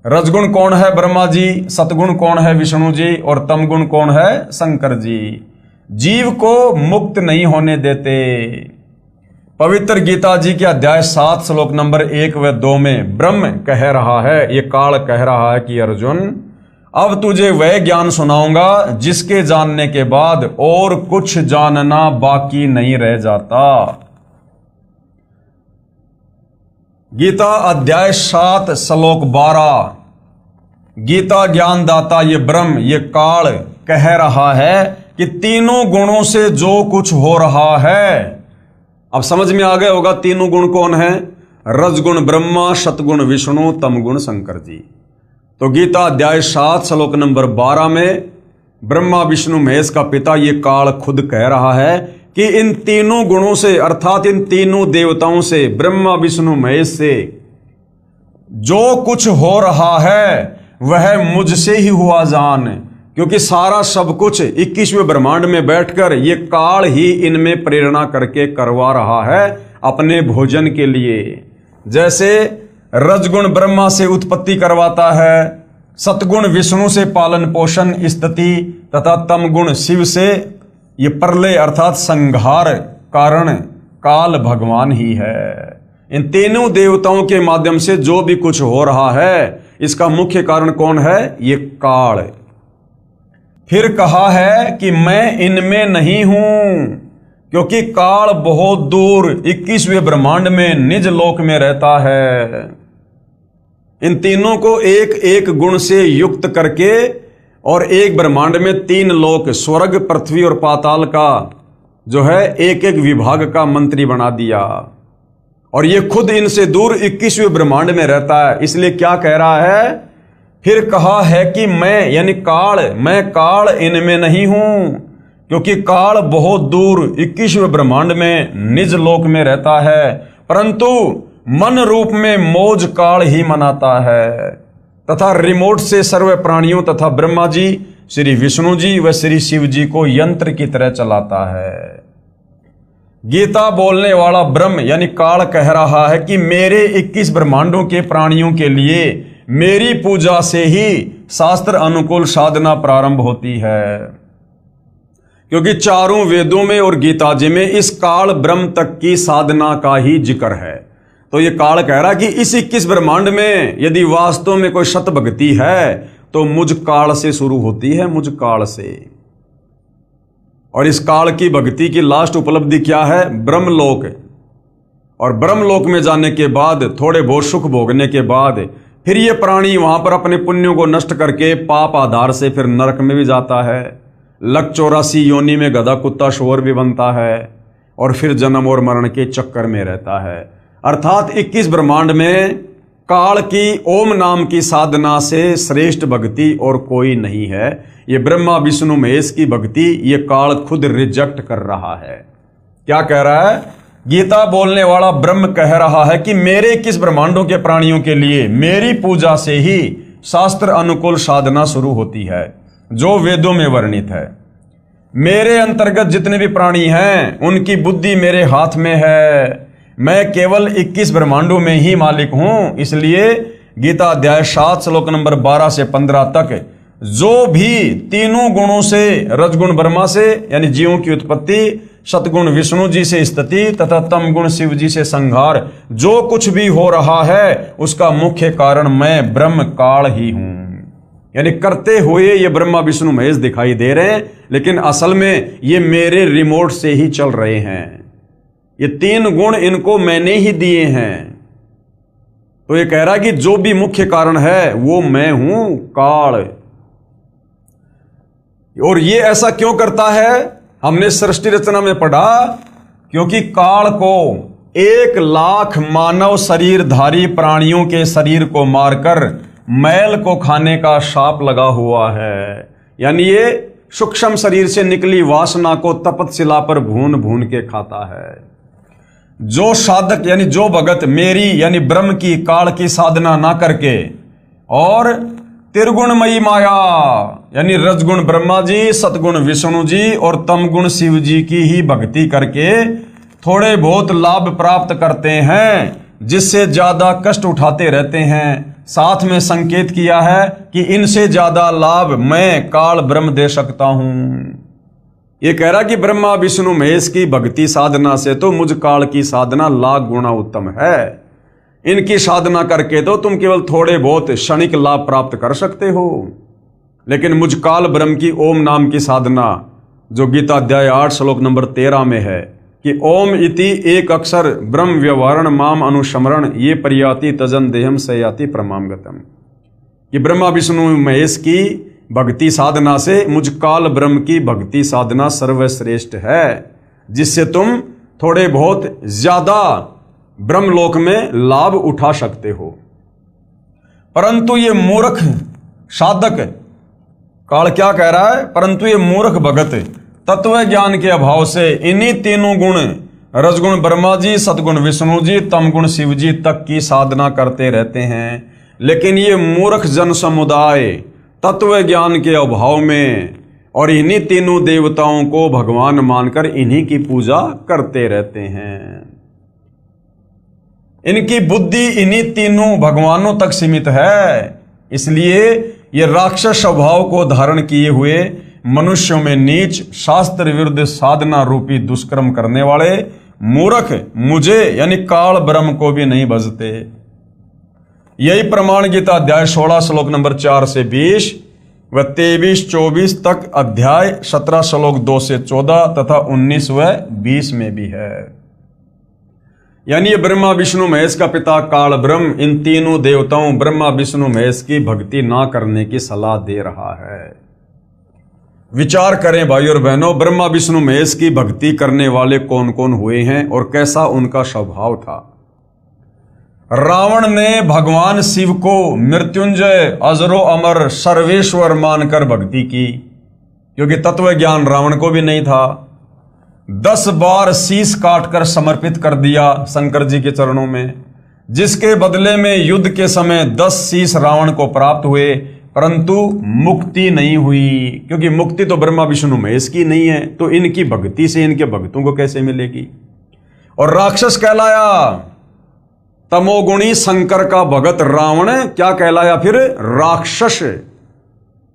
रजगुण कौन है? ब्रह्मा जी। सतगुण कौन है? विष्णु जी। और तमगुण कौन है? शंकर जी। जीव को मुक्त नहीं होने देते। पवित्र गीता जी के अध्याय 7 श्लोक नंबर 1 व 2 में ब्रह्म कह रहा है, ये काल कह रहा है कि अर्जुन, अब तुझे वह ज्ञान सुनाऊंगा जिसके जानने के बाद और कुछ जानना बाकी नहीं रह जाता। गीता अध्याय 7 श्लोक 12। गीता ज्ञानदाता ये ब्रह्म, ये काल कह रहा है कि तीनों गुणों से जो कुछ हो रहा है, अब समझ में आ गया होगा तीनों गुण कौन है? रजगुण ब्रह्मा, सतगुण विष्णु, तमगुण शंकर जी। तो गीता अध्याय 7 श्लोक नंबर 12 में ब्रह्मा विष्णु महेश का पिता ये काल खुद कह रहा है कि इन तीनों गुणों से, अर्थात इन तीनों देवताओं से, ब्रह्मा विष्णु महेश से जो कुछ हो रहा है वह मुझसे ही हुआ जान, क्योंकि सारा सब कुछ 21वें ब्रह्मांड में बैठकर ये काल ही इनमें प्रेरणा करके करवा रहा है अपने भोजन के लिए। जैसे रजगुण ब्रह्मा से उत्पत्ति करवाता है, सतगुण विष्णु से पालन पोषण स्थिति तथा तमगुण शिव से ये प्रलय अर्थात संहार कारण काल भगवान ही है। इन तीनों देवताओं के माध्यम से जो भी कुछ हो रहा है इसका मुख्य कारण कौन है? ये काल। फिर कहा है कि मैं इनमें नहीं हूं, क्योंकि काल बहुत दूर 21वें ब्रह्मांड में निज लोक में रहता है। इन तीनों को एक एक गुण से युक्त करके और एक ब्रह्मांड में 3 लोक, स्वर्ग, पृथ्वी और पाताल का जो है एक एक विभाग का मंत्री बना दिया, और ये खुद इनसे दूर 21वें ब्रह्मांड में रहता है। इसलिए क्या कह रहा है? फिर कहा है कि मैं यानी काल, मैं काल इनमें नहीं हूं, क्योंकि काल बहुत दूर 21वें ब्रह्मांड में निज लोक में रहता है, परंतु मन रूप में मौज काल ही मनाता है तथा रिमोट से सर्व प्राणियों तथा ब्रह्मा जी, श्री विष्णु जी व श्री शिव जी को यंत्र की तरह चलाता है। गीता बोलने वाला ब्रह्म यानी काल कह रहा है कि मेरे 21 ब्रह्मांडों के प्राणियों के लिए मेरी पूजा से ही शास्त्र अनुकूल साधना प्रारंभ होती है, क्योंकि चारों वेदों में और गीता जी में इस काल ब्रह्म तक की साधना का ही जिक्र है। तो ये काल कह रहा कि इस 21 ब्रह्मांड में यदि वास्तव में कोई सत भक्ति है तो मुझ काल से शुरू होती है, मुझ काल से। और इस काल की भक्ति की लास्ट उपलब्धि क्या है? ब्रह्मलोक। और ब्रह्मलोक में जाने के बाद, थोड़े बहुत सुख भोगने के बाद, फिर ये प्राणी वहां पर अपने पुण्यों को नष्ट करके पाप आधार से फिर नरक में भी जाता है। लक 84 योनि में गधा कुत्ता शोर भी बनता है और फिर जन्म और मरण के चक्कर में रहता है। अर्थात 21 ब्रह्मांड में काल की ओम नाम की साधना से श्रेष्ठ भक्ति और कोई नहीं है। ये ब्रह्मा विष्णु महेश की भक्ति ये काल खुद रिजेक्ट कर रहा है। क्या कह रहा है? गीता बोलने वाला ब्रह्म कह रहा है कि मेरे 21 ब्रह्मांडों के प्राणियों के लिए मेरी पूजा से ही शास्त्र अनुकूल साधना शुरू होती है, जो वेदों में वर्णित है। मेरे अंतर्गत जितने भी प्राणी हैं उनकी बुद्धि मेरे हाथ में है। मैं केवल 21 ब्रह्मांडों में ही मालिक हूं। इसलिए गीता अध्याय 7 श्लोक नंबर 12 से 15 तक जो भी तीनों गुणों से, रजगुण ब्रह्मा से यानी जीवों की उत्पत्ति, सतगुण विष्णु जी से स्थिति तथा तम गुण शिव जी से संहार, जो कुछ भी हो रहा है उसका मुख्य कारण मैं ब्रह्म काल ही हूं। यानी करते हुए ये ब्रह्मा विष्णु महेश दिखाई दे रहे हैं, लेकिन असल में ये मेरे रिमोट से ही चल रहे हैं। ये 3 गुण इनको मैंने ही दिए हैं। तो ये कह रहा है कि जो भी मुख्य कारण है वो मैं हूं, काल। और ये ऐसा क्यों करता है? हमने सृष्टि रचना में पढ़ा, क्योंकि काल को 1 लाख मानव शरीरधारी प्राणियों के शरीर को मारकर मैल को खाने का शाप लगा हुआ है। यानी ये सूक्ष्म शरीर से निकली वासना को तपतशिला पर भून भून के खाता है। जो साधक यानी जो भगत मेरी यानी ब्रह्म की, काल की साधना ना करके और त्रिगुणमयी माया यानी रजगुण ब्रह्मा जी, सतगुण विष्णु जी और तमगुण शिव जी की ही भक्ति करके थोड़े बहुत लाभ प्राप्त करते हैं, जिससे ज्यादा कष्ट उठाते रहते हैं। साथ में संकेत किया है कि इनसे ज्यादा लाभ मैं काल ब्रह्म दे सकता हूं। ये कह रहा कि ब्रह्मा विष्णु महेश की भक्ति साधना से तो मुझ काल की साधना लाख गुना उत्तम है। इनकी साधना करके तो तुम केवल थोड़े बहुत क्षणिक लाभ प्राप्त कर सकते हो, लेकिन मुझ काल ब्रह्म की ओम नाम की साधना, जो गीता अध्याय 8 श्लोक नंबर 13 में है कि ओम इति एक अक्षर ब्रह्म व्यवहारण माम अनुस्मरण ये परियाति तजन देहम सयाति प्रमाम गतम। कि ब्रह्मा विष्णु महेश की भक्ति साधना से मुझ काल ब्रह्म की भक्ति साधना सर्वश्रेष्ठ है, जिससे तुम थोड़े बहुत ज्यादा ब्रह्मलोक में लाभ उठा सकते हो। परंतु ये मूर्ख साधक, काल क्या कह रहा है? परंतु ये मूर्ख भगत तत्व ज्ञान के अभाव से इन्हीं तीनों गुण, रजगुण ब्रह्मा जी, सतगुण विष्णु जी, तमगुण शिव जी तक की साधना करते रहते हैं। लेकिन ये मूर्ख जन समुदाय तत्व ज्ञान के अभाव में और इन्हीं तीनों देवताओं को भगवान मानकर इन्हीं की पूजा करते रहते हैं। इनकी बुद्धि इन्हीं तीनों भगवानों तक सीमित है। इसलिए ये राक्षस स्वभाव को धारण किए हुए मनुष्यों में नीच, शास्त्र विरुद्ध साधना रूपी दुष्कर्म करने वाले मूर्ख मुझे यानी काल ब्रह्म को भी नहीं भजते। यही प्रमाण गीता अध्याय 16 श्लोक नंबर 4 से 20 व 23-24 तक, अध्याय 17 श्लोक 2 से 14 तथा 19 व 20 में भी है। यानी ये ब्रह्मा विष्णु महेश का पिता काल ब्रह्म इन तीनों देवताओं ब्रह्मा विष्णु महेश की भक्ति ना करने की सलाह दे रहा है। विचार करें भाई और बहनों, ब्रह्मा विष्णु महेश की भक्ति करने वाले कौन कौन हुए हैं और कैसा उनका स्वभाव था। रावण ने भगवान शिव को मृत्युंजय, अजरो अमर, सर्वेश्वर मानकर भक्ति की, क्योंकि तत्व ज्ञान रावण को भी नहीं था। 10 बार शीश काटकर समर्पित कर दिया शंकर जी के चरणों में, जिसके बदले में युद्ध के समय 10 शीश रावण को प्राप्त हुए, परंतु मुक्ति नहीं हुई, क्योंकि मुक्ति तो ब्रह्मा विष्णु महेश की नहीं है, तो इनकी भक्ति से इनके भक्तों को कैसे मिलेगी। और राक्षस कहलाया, तमोगुणी शंकर का भगत रावण क्या कहलाया फिर? राक्षस।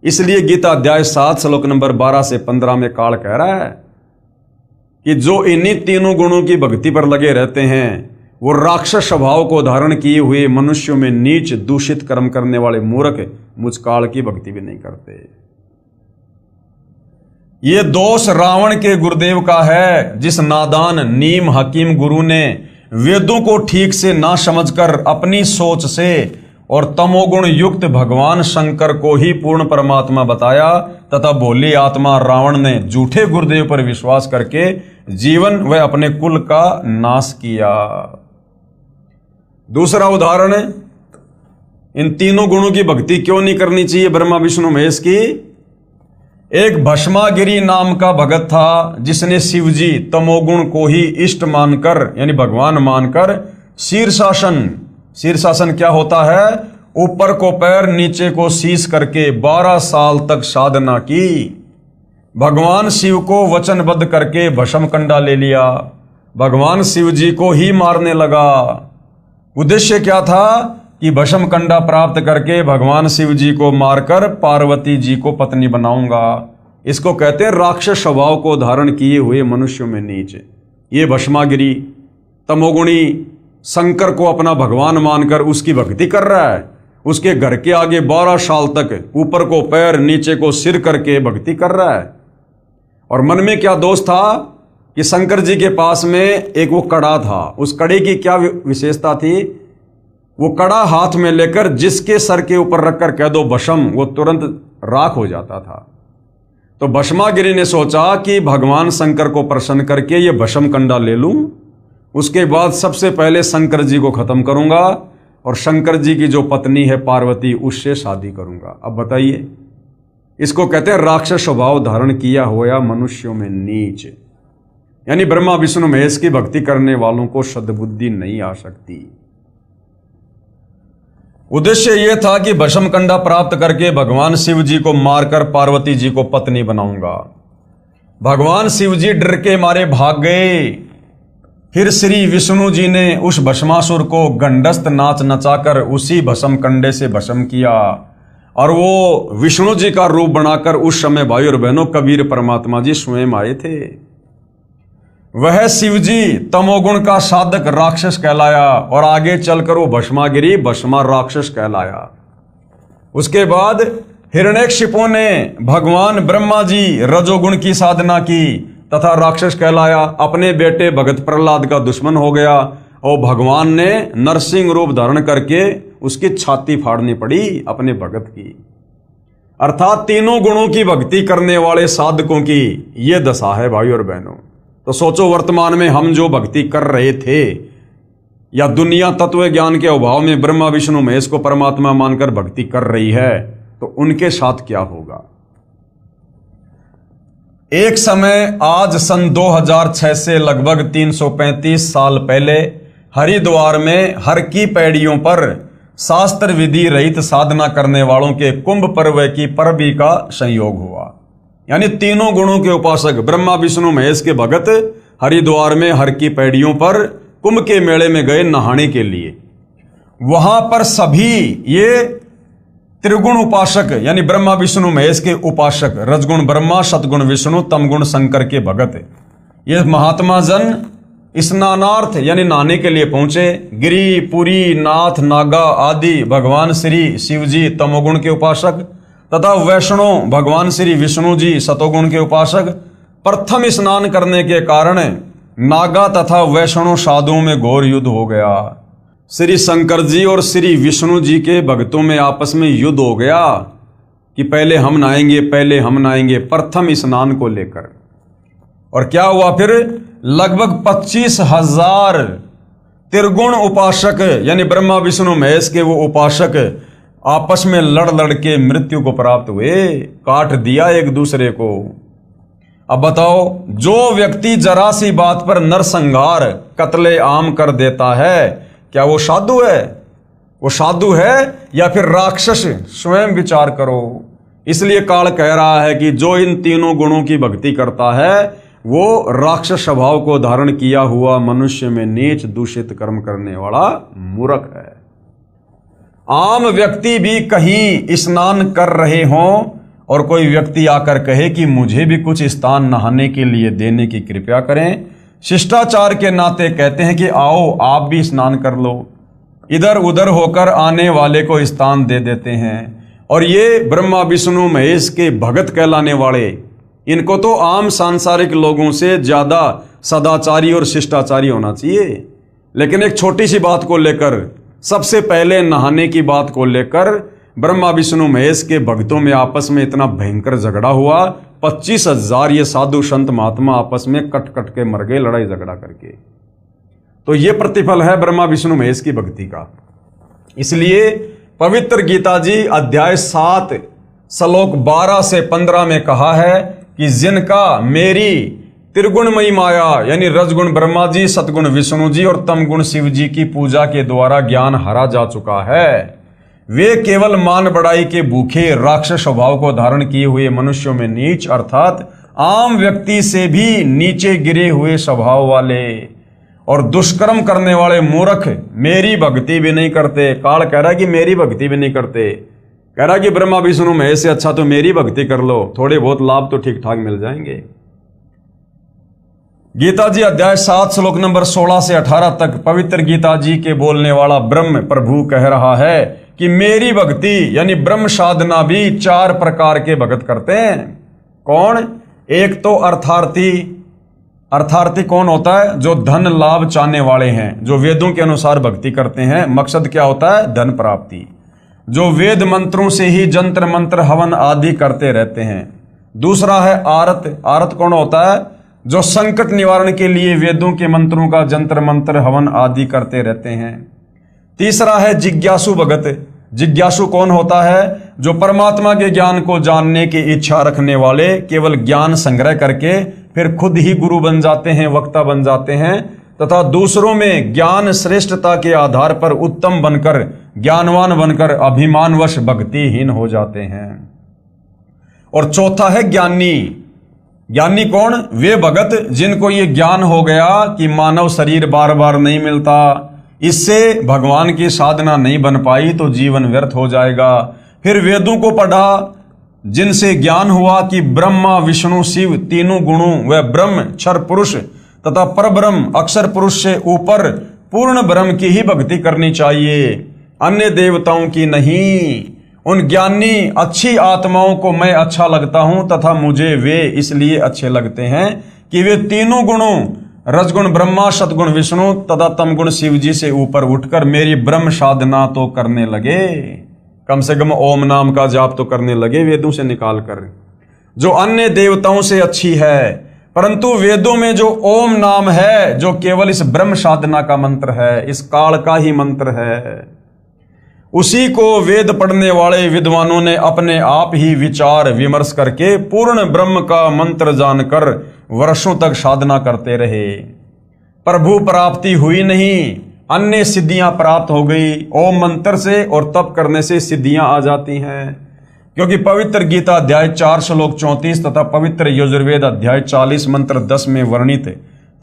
इसलिए गीता अध्याय 7 श्लोक नंबर 12 से 15 में काल कह रहा है कि जो इन्हीं तीनों गुणों की भक्ति पर लगे रहते हैं वो राक्षस स्वभाव को धारण किए हुए मनुष्यों में नीच दूषित कर्म करने वाले मूर्ख मुझ काल की भक्ति भी नहीं करते। ये दोष रावण के गुरुदेव का है, जिस नादान नीम हकीम गुरु ने वेदों को ठीक से ना समझकर अपनी सोच से और तमोगुण युक्त भगवान शंकर को ही पूर्ण परमात्मा बताया तथा भोली आत्मा रावण ने झूठे गुरुदेव पर विश्वास करके जीवन व अपने कुल का नाश किया। दूसरा उदाहरण, इन तीनों गुणों की भक्ति क्यों नहीं करनी चाहिए ब्रह्मा विष्णु महेश की। एक भस्मागिरी नाम का भगत था, जिसने शिवजी तमोगुण को ही इष्ट मानकर यानी भगवान मानकर शीर्षासन क्या होता है, ऊपर को पैर नीचे को शीश करके 12 साल तक साधना की। भगवान शिव को वचनबद्ध करके भस्म कंडा ले लिया, भगवान शिव जी को ही मारने लगा। उद्देश्य क्या था कि भस्म कंडा प्राप्त करके भगवान शिव जी को मारकर पार्वती जी को पत्नी बनाऊंगा। इसको कहते हैं राक्षस स्वभाव को धारण किए हुए मनुष्यों में नीच। ये भस्मागिरी तमोगुणी शंकर को अपना भगवान मानकर उसकी भक्ति कर रहा है, उसके घर के आगे 12 साल तक ऊपर को पैर नीचे को सिर करके भक्ति कर रहा है। और मन में क्या दोष था कि शंकर जी के पास में एक वो कड़ा था, उस कड़े की क्या विशेषता थी, वो कड़ा हाथ में लेकर जिसके सर के ऊपर रखकर कह दो भस्म, वो तुरंत राख हो जाता था। तो भस्मागिरी ने सोचा कि भगवान शंकर को प्रसन्न करके ये भस्म कंडा ले लूं, उसके बाद सबसे पहले शंकर जी को खत्म करूंगा और शंकर जी की जो पत्नी है पार्वती उससे शादी करूंगा। अब बताइए, इसको कहते हैं राक्षस स्वभाव धारण किया हुआ मनुष्यों में नीच। यानी ब्रह्मा विष्णु महेश की भक्ति करने वालों को सद्बुद्धि नहीं आ सकती। उद्देश्य यह था कि भस्म कंडा प्राप्त करके भगवान शिव जी को मारकर पार्वती जी को पत्नी बनाऊंगा। भगवान शिव जी डर के मारे भाग गए। फिर श्री विष्णु जी ने उस भस्मासुर को गंडस्त नाच नचाकर उसी भस्म कंडे से भस्म किया और वो विष्णु जी का रूप बनाकर उस समय भाई और बहनों कबीर परमात्मा जी स्वयं आए थे। वह शिवजी तमोगुण का साधक राक्षस कहलाया और आगे चलकर वो भस्मागिरी भस्मा राक्षस कहलाया। उसके बाद हिरण्यकशिपु ने भगवान ब्रह्मा जी रजोगुण की साधना की तथा राक्षस कहलाया, अपने बेटे भगत प्रहलाद का दुश्मन हो गया और भगवान ने नरसिंह रूप धारण करके उसकी छाती फाड़नी पड़ी अपने भगत की। अर्थात तीनों गुणों की भक्ति करने वाले साधकों की ये दशा है भाई और बहनों। तो सोचो, वर्तमान में हम जो भक्ति कर रहे थे या दुनिया तत्व ज्ञान के अभाव में ब्रह्मा विष्णु महेश को परमात्मा मानकर भक्ति कर रही है, तो उनके साथ क्या होगा। एक समय आज सन 2006 से लगभग 335 साल पहले हरिद्वार में हर की पैड़ियों पर शास्त्र विधि रहित साधना करने वालों के कुंभ पर्व की परबी का संयोग हुआ। यानी तीनों गुणों के उपासक ब्रह्मा विष्णु महेश के भगत हरिद्वार में हर की पैड़ियों पर कुंभ के मेले में गए नहाने के लिए। वहां पर सभी ये त्रिगुण उपासक यानी ब्रह्मा विष्णु महेश के उपासक, रजगुण ब्रह्मा सतगुण विष्णु तमगुण शंकर के भगत, ये महात्मा जन स्नानार्थ यानी नहाने के लिए पहुंचे। गिरी पुरी नाथ नागा आदि भगवान श्री शिव जी तमोगुण के उपासक तथा वैष्णव भगवान श्री विष्णु जी सतोगुण के उपासक प्रथम स्नान करने के कारण नागा तथा वैष्णव साधुओं में घोर युद्ध हो गया। श्री शंकर जी और श्री विष्णु जी के भक्तों में आपस में युद्ध हो गया कि पहले हम नहाएंगे प्रथम स्नान को लेकर। और क्या हुआ फिर, लगभग 25,000 त्रिगुण उपासक यानी ब्रह्मा विष्णु महेश के वो उपासक आपस में लड़ के मृत्यु को प्राप्त हुए, काट दिया एक दूसरे को। अब बताओ, जो व्यक्ति जरा सी बात पर नरसंहार कत्ले आम कर देता है, क्या वो साधु है? वो साधु है या फिर राक्षस? स्वयं विचार करो। इसलिए काल कह रहा है कि जो इन तीनों गुणों की भक्ति करता है वो राक्षस स्वभाव को धारण किया हुआ मनुष्य में नीच दूषित कर्म करने वाला मूर्ख है। आम व्यक्ति भी कहीं स्नान कर रहे हों और कोई व्यक्ति आकर कहे कि मुझे भी कुछ स्थान नहाने के लिए देने की कृपा करें, शिष्टाचार के नाते कहते हैं कि आओ आप भी स्नान कर लो। इधर उधर होकर आने वाले को स्थान दे देते हैं। और ये ब्रह्मा विष्णु महेश के भगत कहलाने वाले, इनको तो आम सांसारिक लोगों से ज़्यादा सदाचारी और शिष्टाचारी होना चाहिए। लेकिन एक छोटी सी बात को लेकर, सबसे पहले नहाने की बात को लेकर ब्रह्मा विष्णु महेश के भक्तों में आपस में इतना भयंकर झगड़ा हुआ, 25,000 ये साधु संत महात्मा आपस में कट कट के मर गए लड़ाई झगड़ा करके। तो ये प्रतिफल है ब्रह्मा विष्णु महेश की भक्ति का। इसलिए पवित्र गीता जी अध्याय 7 श्लोक 12 से 15 में कहा है कि जिनका मेरी त्रिगुणमयी माया यानी रजगुण ब्रह्मा जी, सतगुण विष्णु जी और तमगुण शिव जी की पूजा के द्वारा ज्ञान हरा जा चुका है, वे केवल मान बढ़ाई के भूखे राक्षस स्वभाव को धारण किए हुए मनुष्यों में नीच अर्थात आम व्यक्ति से भी नीचे गिरे हुए स्वभाव वाले और दुष्कर्म करने वाले मूर्ख मेरी भक्ति भी नहीं करते। काल कह रहा है कि मेरी भक्ति भी नहीं करते, कह रहा है कि ब्रह्मा विष्णु महेश से अच्छा तो मेरी भक्ति कर लो, थोड़े बहुत लाभ तो ठीक ठाक मिल जाएंगे। गीता जी अध्याय 7 श्लोक नंबर 16 से 18 तक पवित्र गीता जी के बोलने वाला ब्रह्म प्रभु कह रहा है कि मेरी भक्ति यानी ब्रह्म साधना भी 4 प्रकार के भगत करते हैं। कौन? एक तो अर्थार्थी। अर्थार्थी कौन होता है? जो धन लाभ चाहने वाले हैं, जो वेदों के अनुसार भक्ति करते हैं। मकसद क्या होता है? धन प्राप्ति। जो वेद मंत्रों से ही जंत्र मंत्र हवन आदि करते रहते हैं। दूसरा है आरत। आरत कौन होता है? जो संकट निवारण के लिए वेदों के मंत्रों का जंत्र मंत्र हवन आदि करते रहते हैं। तीसरा है जिज्ञासु भगत। जिज्ञासु कौन होता है? जो परमात्मा के ज्ञान को जानने की इच्छा रखने वाले, केवल ज्ञान संग्रह करके फिर खुद ही गुरु बन जाते हैं, वक्ता बन जाते हैं तथा दूसरों में ज्ञान श्रेष्ठता के आधार पर उत्तम बनकर, ज्ञानवान बनकर अभिमानवश भक्तिहीन हो जाते हैं। और चौथा है ज्ञानी। ज्ञानी कौन? वे भगत जिनको ये ज्ञान हो गया कि मानव शरीर बार बार नहीं मिलता, इससे भगवान की साधना नहीं बन पाई तो जीवन व्यर्थ हो जाएगा। फिर वेदों को पढ़ा, जिनसे ज्ञान हुआ कि ब्रह्मा विष्णु शिव तीनों गुणों व ब्रह्म क्षर पुरुष तथा परब्रह्म अक्षर पुरुष से ऊपर पूर्ण ब्रह्म की ही भक्ति करनी चाहिए, अन्य देवताओं की नहीं। उन ज्ञानी अच्छी आत्माओं को मैं अच्छा लगता हूं तथा मुझे वे इसलिए अच्छे लगते हैं कि वे तीनों गुणों रजगुण ब्रह्मा, सतगुण विष्णु तथा तमगुण शिव जी से ऊपर उठकर मेरी ब्रह्म साधना तो करने लगे, कम से कम ओम नाम का जाप तो करने लगे वेदों से निकाल कर, जो अन्य देवताओं से अच्छी है। परंतु वेदों में जो ओम नाम है, जो केवल इस ब्रह्म साधना का मंत्र है, इस काल का ही मंत्र है, उसी को वेद पढ़ने वाले विद्वानों ने अपने आप ही विचार विमर्श करके पूर्ण ब्रह्म का मंत्र जानकर वर्षों तक साधना करते रहे। प्रभु प्राप्ति हुई नहीं, अन्य सिद्धियां प्राप्त हो गई। ओम मंत्र से और तप करने से सिद्धियां आ जाती हैं, क्योंकि पवित्र गीता अध्याय 4 श्लोक 34 तथा पवित्र यजुर्वेद अध्याय 40 मंत्र 10 में वर्णित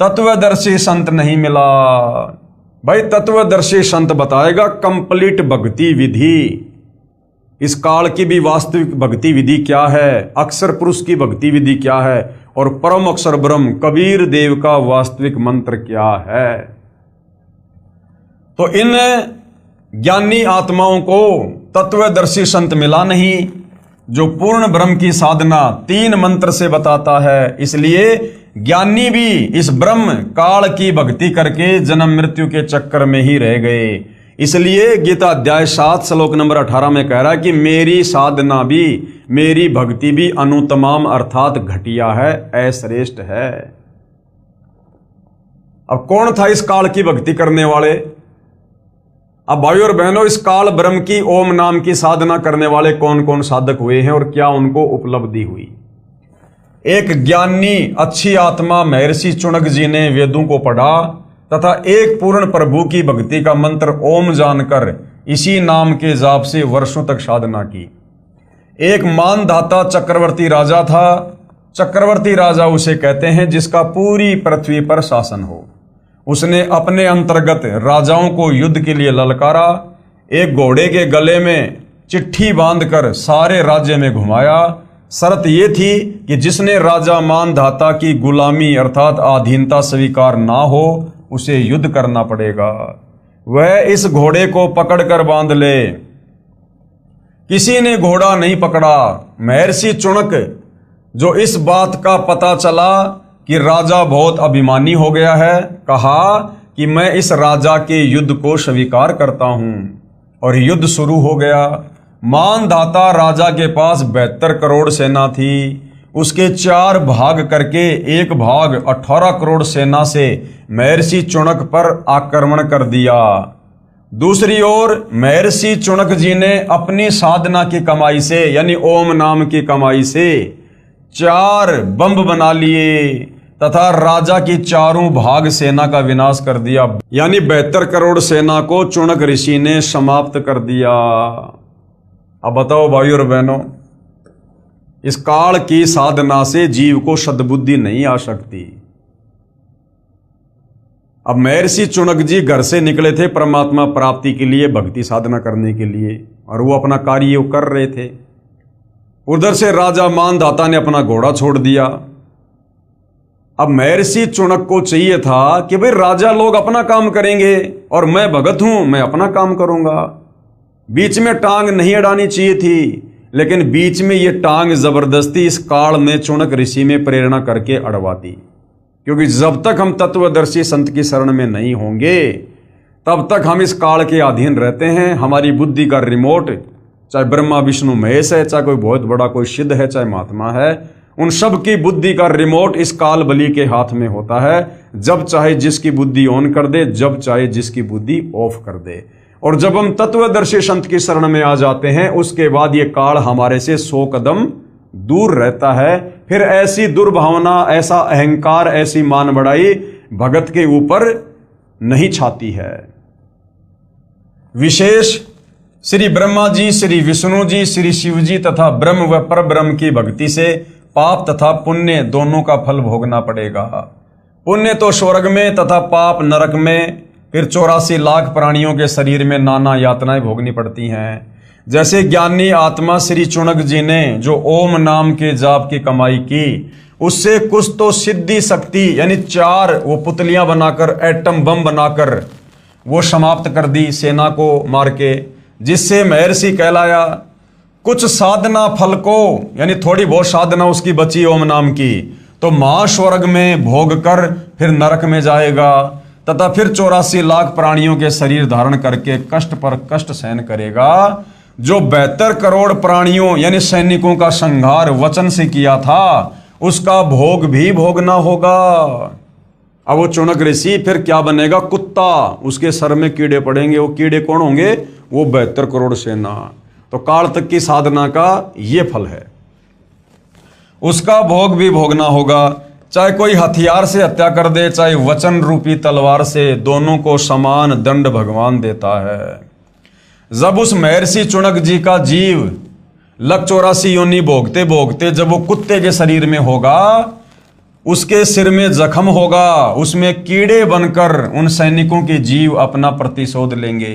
तत्वदर्शी संत नहीं मिला। भाई तत्वदर्शी संत बताएगा कंप्लीट भक्ति विधि, इस काल की भी वास्तविक भक्ति विधि क्या है, अक्षर पुरुष की भक्ति विधि क्या है और परम अक्षर ब्रह्म कबीर देव का वास्तविक मंत्र क्या है। तो इन ज्ञानी आत्माओं को तत्वदर्शी संत मिला नहीं, जो पूर्ण ब्रह्म की साधना 3 मंत्र से बताता है। इसलिए ज्ञानी भी इस ब्रह्म काल की भक्ति करके जन्म मृत्यु के चक्कर में ही रह गए। इसलिए गीता अध्याय 7 श्लोक नंबर 18 में कह रहा है कि मेरी साधना भी, मेरी भक्ति भी अनुतमाम अर्थात घटिया है, अश्रेष्ठ है। अब कौन था इस काल की भक्ति करने वाले? अब भाइयों और बहनों, इस काल ब्रह्म की ओम नाम की साधना करने वाले कौन कौन साधक हुए हैं और क्या उनको उपलब्धि हुई? एक ज्ञानी अच्छी आत्मा महर्षि चुनक जी ने वेदों को पढ़ा तथा एक पूर्ण प्रभु की भक्ति का मंत्र ओम जानकर इसी नाम के जाप से वर्षों तक साधना की। एक मानधाता चक्रवर्ती राजा था। चक्रवर्ती राजा उसे कहते हैं जिसका पूरी पृथ्वी पर शासन हो। उसने अपने अंतर्गत राजाओं को युद्ध के लिए ललकारा, एक घोड़े के गले में चिट्ठी बांधकर सारे राज्य में घुमाया, शर्त यह थी कि जिसने राजा मानधाता की गुलामी अर्थात अधीनता स्वीकार ना हो उसे युद्ध करना पड़ेगा। वह इस घोड़े को पकड़कर बांध ले। किसी ने घोड़ा नहीं पकड़ा। महर्षि चुनक जो इस बात का पता चला कि राजा बहुत अभिमानी हो गया है, कहा कि मैं इस राजा के युद्ध को स्वीकार करता हूं। और युद्ध शुरू हो गया। मानधाता राजा के पास 72 करोड़ सेना थी। उसके 4 भाग करके एक भाग 18 करोड़ सेना से महर्षि चुनक पर आक्रमण कर दिया। दूसरी ओर महर्षि चुनक जी ने अपनी साधना की कमाई से यानी ओम नाम की कमाई से 4 बम बना लिए तथा राजा की चारों भाग सेना का विनाश कर दिया। यानी 72 करोड़ सेना को चुनक ऋषि ने समाप्त कर दिया। अब बताओ भाइयों और बहनों, इस काल की साधना से जीव को सद्बुद्धि नहीं आ सकती। अब महर्षि चुनक जी घर से निकले थे परमात्मा प्राप्ति के लिए, भक्ति साधना करने के लिए, और वो अपना कार्य कर रहे थे। उधर से राजा मानधाता ने अपना घोड़ा छोड़ दिया। अब महर्षि चुनक को चाहिए था कि भाई राजा लोग अपना काम करेंगे और मैं भगत हूं, मैं अपना काम करूंगा। बीच में टांग नहीं अड़ानी चाहिए थी, लेकिन बीच में ये टांग जबरदस्ती इस काल ने चुनक ऋषि में प्रेरणा करके अड़वा दी। क्योंकि जब तक हम तत्वदर्शी संत की शरण में नहीं होंगे तब तक हम इस काल के अधीन रहते हैं। हमारी बुद्धि का रिमोट, चाहे ब्रह्मा विष्णु महेश है, चाहे कोई बहुत बड़ा कोई सिद्ध है, चाहे महात्मा है, उन सब की बुद्धि का रिमोट इस काल बलि के हाथ में होता है। जब चाहे जिसकी बुद्धि ऑन कर दे, जब चाहे जिसकी बुद्धि ऑफ कर दे। और जब हम तत्वदर्शी संत की शरण में आ जाते हैं उसके बाद ये काल हमारे से 100 कदम दूर रहता है। फिर ऐसी दुर्भावना, ऐसा अहंकार, ऐसी मान बढ़ाई भगत के ऊपर नहीं छाती है। विशेष श्री ब्रह्मा जी, श्री विष्णु जी, श्री शिव जी तथा ब्रह्म व परब्रह्म की भक्ति से पाप तथा पुण्य दोनों का फल भोगना पड़ेगा। पुण्य तो स्वर्ग में तथा पाप नरक में। फिर 84 लाख प्राणियों के शरीर में नाना यातनाएं भोगनी पड़ती हैं। जैसे ज्ञानी आत्मा श्री चुनक जी ने जो ओम नाम के जाप की कमाई की, उससे कुछ तो सिद्धि शक्ति यानी 4 वो पुतलियां बनाकर, एटम बम बनाकर वो समाप्त कर दी सेना को मार के, जिससे महर्षि कहलाया। कुछ साधना फल को यानी थोड़ी बहुत साधना उसकी बची ओम नाम की, तो महास्वर्ग में भोग कर फिर नरक में जाएगा तथा फिर 84 लाख प्राणियों के शरीर धारण करके कष्ट पर कष्ट सहन करेगा। जो 72 करोड़ प्राणियों यानी सैनिकों का संहार वचन से किया था उसका भोग भी भोगना होगा। अब वो चुनक ऋषि फिर क्या बनेगा? कुत्ता। उसके सर में कीड़े पड़ेंगे। वो कीड़े कौन होंगे? वो 72 करोड़ सेना। तो काल तक की साधना का ये फल है, उसका भोग भी भोगना होगा। चाहे कोई हथियार से हत्या कर दे, चाहे वचन रूपी तलवार से, दोनों को समान दंड भगवान देता है। जब उस महर्षि चुनक जी का जीव 184 योनि भोगते भोगते जब वो कुत्ते के शरीर में होगा, उसके सिर में जख्म होगा, उसमें कीड़े बनकर उन सैनिकों के जीव अपना प्रतिशोध लेंगे।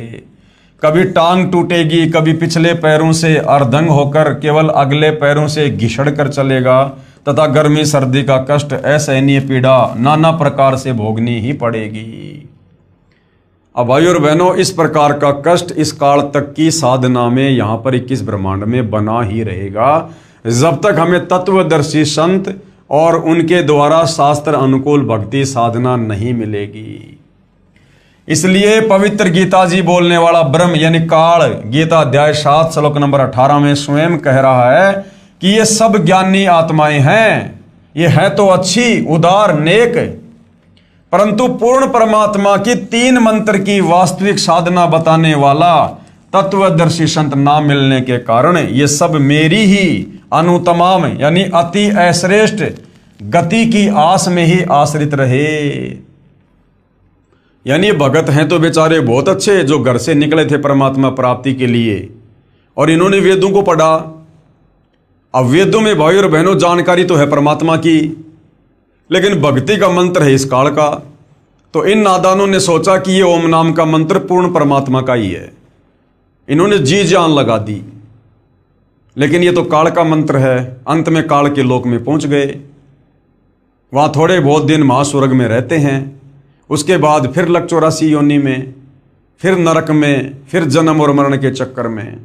कभी टांग टूटेगी, कभी पिछले पैरों से अर्धंग होकर केवल अगले पैरों से घिसड़ कर चलेगा तथा गर्मी सर्दी का कष्ट, असहनीय पीड़ा नाना प्रकार से भोगनी ही पड़ेगी। अब भाइयों और बहनों, इस प्रकार का कष्ट इस काल तक की साधना में यहाँ पर 21 ब्रह्मांड में बना ही रहेगा, जब तक हमें तत्वदर्शी संत और उनके द्वारा शास्त्र अनुकूल भक्ति साधना नहीं मिलेगी। इसलिए पवित्र गीता जी बोलने वाला ब्रह्म यानी काल, गीता अध्याय 7 श्लोक नंबर 18 में स्वयं कह रहा है कि ये सब ज्ञानी आत्माएं हैं, ये है तो अच्छी, उदार, नेक, परंतु पूर्ण परमात्मा की 3 मंत्र की वास्तविक साधना बताने वाला तत्वदर्शी संत ना मिलने के कारण ये सब मेरी ही अनुतमाम यानी अति अश्रेष्ठ गति की आस में ही आश्रित रहे। यानी भगत हैं तो बेचारे बहुत अच्छे, जो घर से निकले थे परमात्मा प्राप्ति के लिए और इन्होंने वेदों को पढ़ा। अब वेदों में भाई और बहनों जानकारी तो है परमात्मा की, लेकिन भक्ति का मंत्र है इस काल का। तो इन नादानों ने सोचा कि ये ओम नाम का मंत्र पूर्ण परमात्मा का ही है। इन्होंने जी जान लगा दी लेकिन ये तो काल का मंत्र है। अंत में काल के लोक में पहुंच गए, वहां थोड़े बहुत दिन महास्वर्ग में रहते हैं, उसके बाद फिर लक 84 योनि में, फिर नरक में, फिर जन्म और मरण के चक्कर में।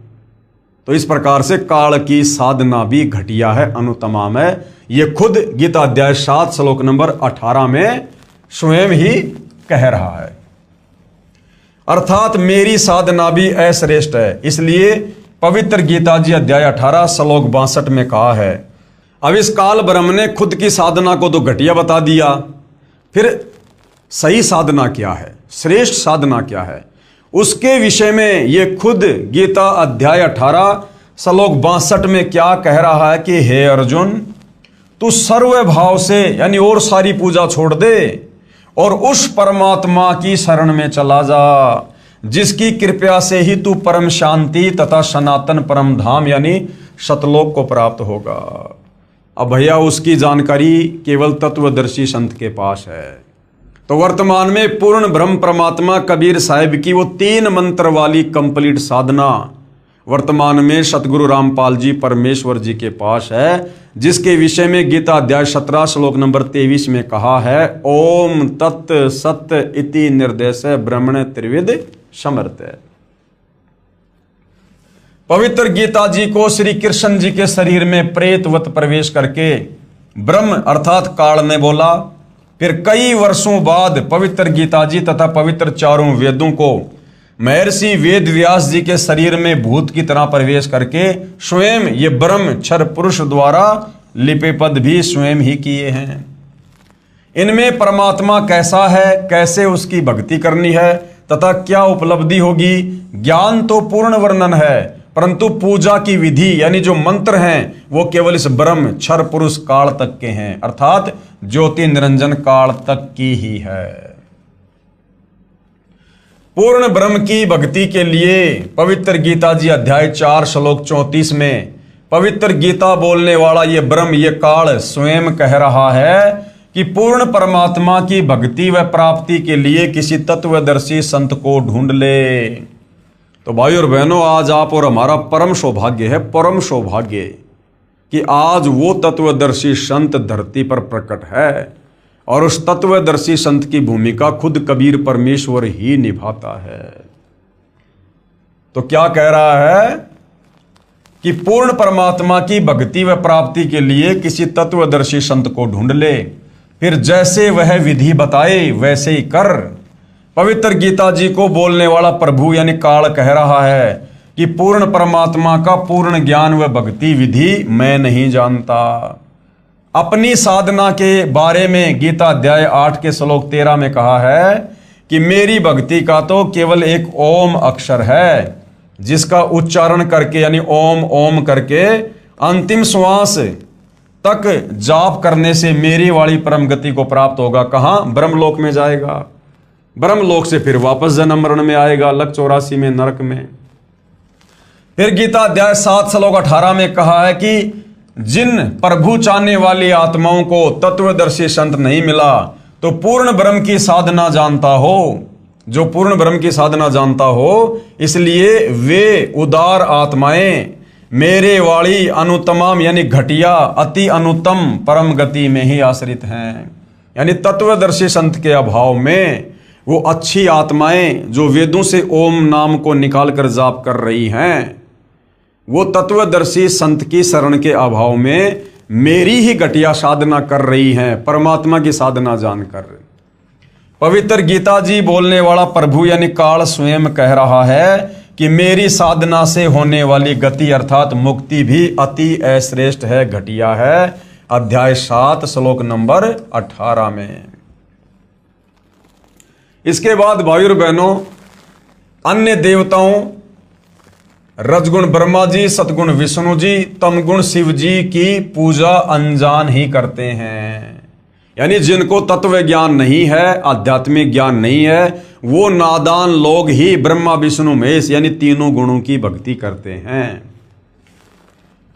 तो इस प्रकार से काल की साधना भी घटिया है, अनुतमाम है। ये खुद गीता अध्याय 7 श्लोक नंबर 18 में स्वयं ही कह रहा है। अर्थात मेरी साधना भी अश्रेष्ठ है। इसलिए पवित्र गीता जी अध्याय 18 श्लोक 62 में कहा है। अब इस काल ब्रह्म ने खुद की साधना को तो घटिया बता दिया, फिर सही साधना क्या है, श्रेष्ठ साधना क्या है, उसके विषय में ये खुद गीता अध्याय 18 श्लोक 62 में क्या कह रहा है कि हे अर्जुन, तू सर्व भाव से यानी और सारी पूजा छोड़ दे और उस परमात्मा की शरण में चला जा जिसकी कृपया से ही तू परम शांति तथा सनातन परम धाम यानी सतलोक को प्राप्त होगा। अब भैया उसकी जानकारी केवल तत्वदर्शी संत के पास है। तो वर्तमान में पूर्ण ब्रह्म परमात्मा कबीर साहिब की वो 3 मंत्र वाली कंप्लीट साधना वर्तमान में सतगुरु रामपाल जी परमेश्वर जी के पास है, जिसके विषय में गीता अध्याय 17 श्लोक नंबर 23 में कहा है, ओम तत् सत इति निर्देश ब्रह्मण त्रिविध समर्थ। पवित्र गीता जी को श्री कृष्ण जी के शरीर में प्रेतवत प्रवेश करके ब्रह्म अर्थात काल ने बोला। फिर कई वर्षों बाद पवित्र गीता जी तथा पवित्र चारों वेदों को महर्षि वेद व्यास जी के शरीर में भूत की तरह प्रवेश करके स्वयं ये ब्रह्म क्षर पुरुष द्वारा लिपि पद भी स्वयं ही किए हैं। इनमें परमात्मा कैसा है, कैसे उसकी भक्ति करनी है तथा क्या उपलब्धि होगी, ज्ञान तो पूर्ण वर्णन है, परंतु पूजा की विधि यानी जो मंत्र हैं वो केवल इस ब्रह्म क्षर पुरुष काल तक के हैं, अर्थात ज्योति निरंजन काल तक की ही है। पूर्ण ब्रह्म की भक्ति के लिए पवित्र गीता जी अध्याय 4 श्लोक 34 में पवित्र गीता बोलने वाला ये ब्रह्म ये काल स्वयं कह रहा है कि पूर्ण परमात्मा की भक्ति व प्राप्ति के लिए किसी तत्वदर्शी संत को ढूंढ ले। तो भाई और बहनों, आज आप और हमारा परम सौभाग्य है, परम सौभाग्य कि आज वो तत्वदर्शी संत धरती पर प्रकट है और उस तत्वदर्शी संत की भूमिका खुद कबीर परमेश्वर ही निभाता है। तो क्या कह रहा है कि पूर्ण परमात्मा की भक्ति व प्राप्ति के लिए किसी तत्वदर्शी संत को ढूंढ ले, फिर जैसे वह विधि बताए वैसे ही कर। पवित्र गीता जी को बोलने वाला प्रभु यानी काल कह रहा है कि पूर्ण परमात्मा का पूर्ण ज्ञान व भक्ति विधि मैं नहीं जानता। अपनी साधना के बारे में गीता अध्याय 8 के श्लोक 13 में कहा है कि मेरी भक्ति का तो केवल एक ओम अक्षर है, जिसका उच्चारण करके यानी ओम ओम करके अंतिम श्वास तक जाप करने से मेरी वाली परम गति को प्राप्त होगा। कहां? ब्रह्मलोक में जाएगा, ब्रह्मलोक से फिर वापस जन्म मरण में आएगा, लक 84 में नरक में। फिर गीता अध्याय 7 श्लोक 18 में कहा है कि जिन प्रभु चाहने वाली आत्माओं को तत्वदर्शी संत नहीं मिला तो पूर्ण ब्रह्म की साधना जानता हो, जो पूर्ण ब्रह्म की साधना जानता हो, इसलिए वे उदार आत्माएं मेरे वाली अनुतमाम यानी घटिया अति अनुत्तम परम गति में ही आश्रित हैं। यानी तत्वदर्शी संत के अभाव में वो अच्छी आत्माएं जो वेदों से ओम नाम को निकाल कर जाप कर रही हैं, वो तत्वदर्शी संत की शरण के अभाव में मेरी ही घटिया साधना कर रही हैं, परमात्मा की साधना जानकर। पवित्र गीता जी बोलने वाला प्रभु यानी काल स्वयं कह रहा है कि मेरी साधना से होने वाली गति अर्थात मुक्ति भी अति अश्रेष्ठ है, घटिया है। अध्याय 7 श्लोक नंबर 18 में। इसके बाद भाई और बहनों, अन्य देवताओं रजगुण ब्रह्मा जी, सतगुण विष्णु जी, तमगुण शिव जी की पूजा अनजान ही करते हैं। यानी जिनको तत्व ज्ञान नहीं है, आध्यात्मिक ज्ञान नहीं है, वो नादान लोग ही ब्रह्मा विष्णु महेश यानी तीनों गुणों की भक्ति करते हैं।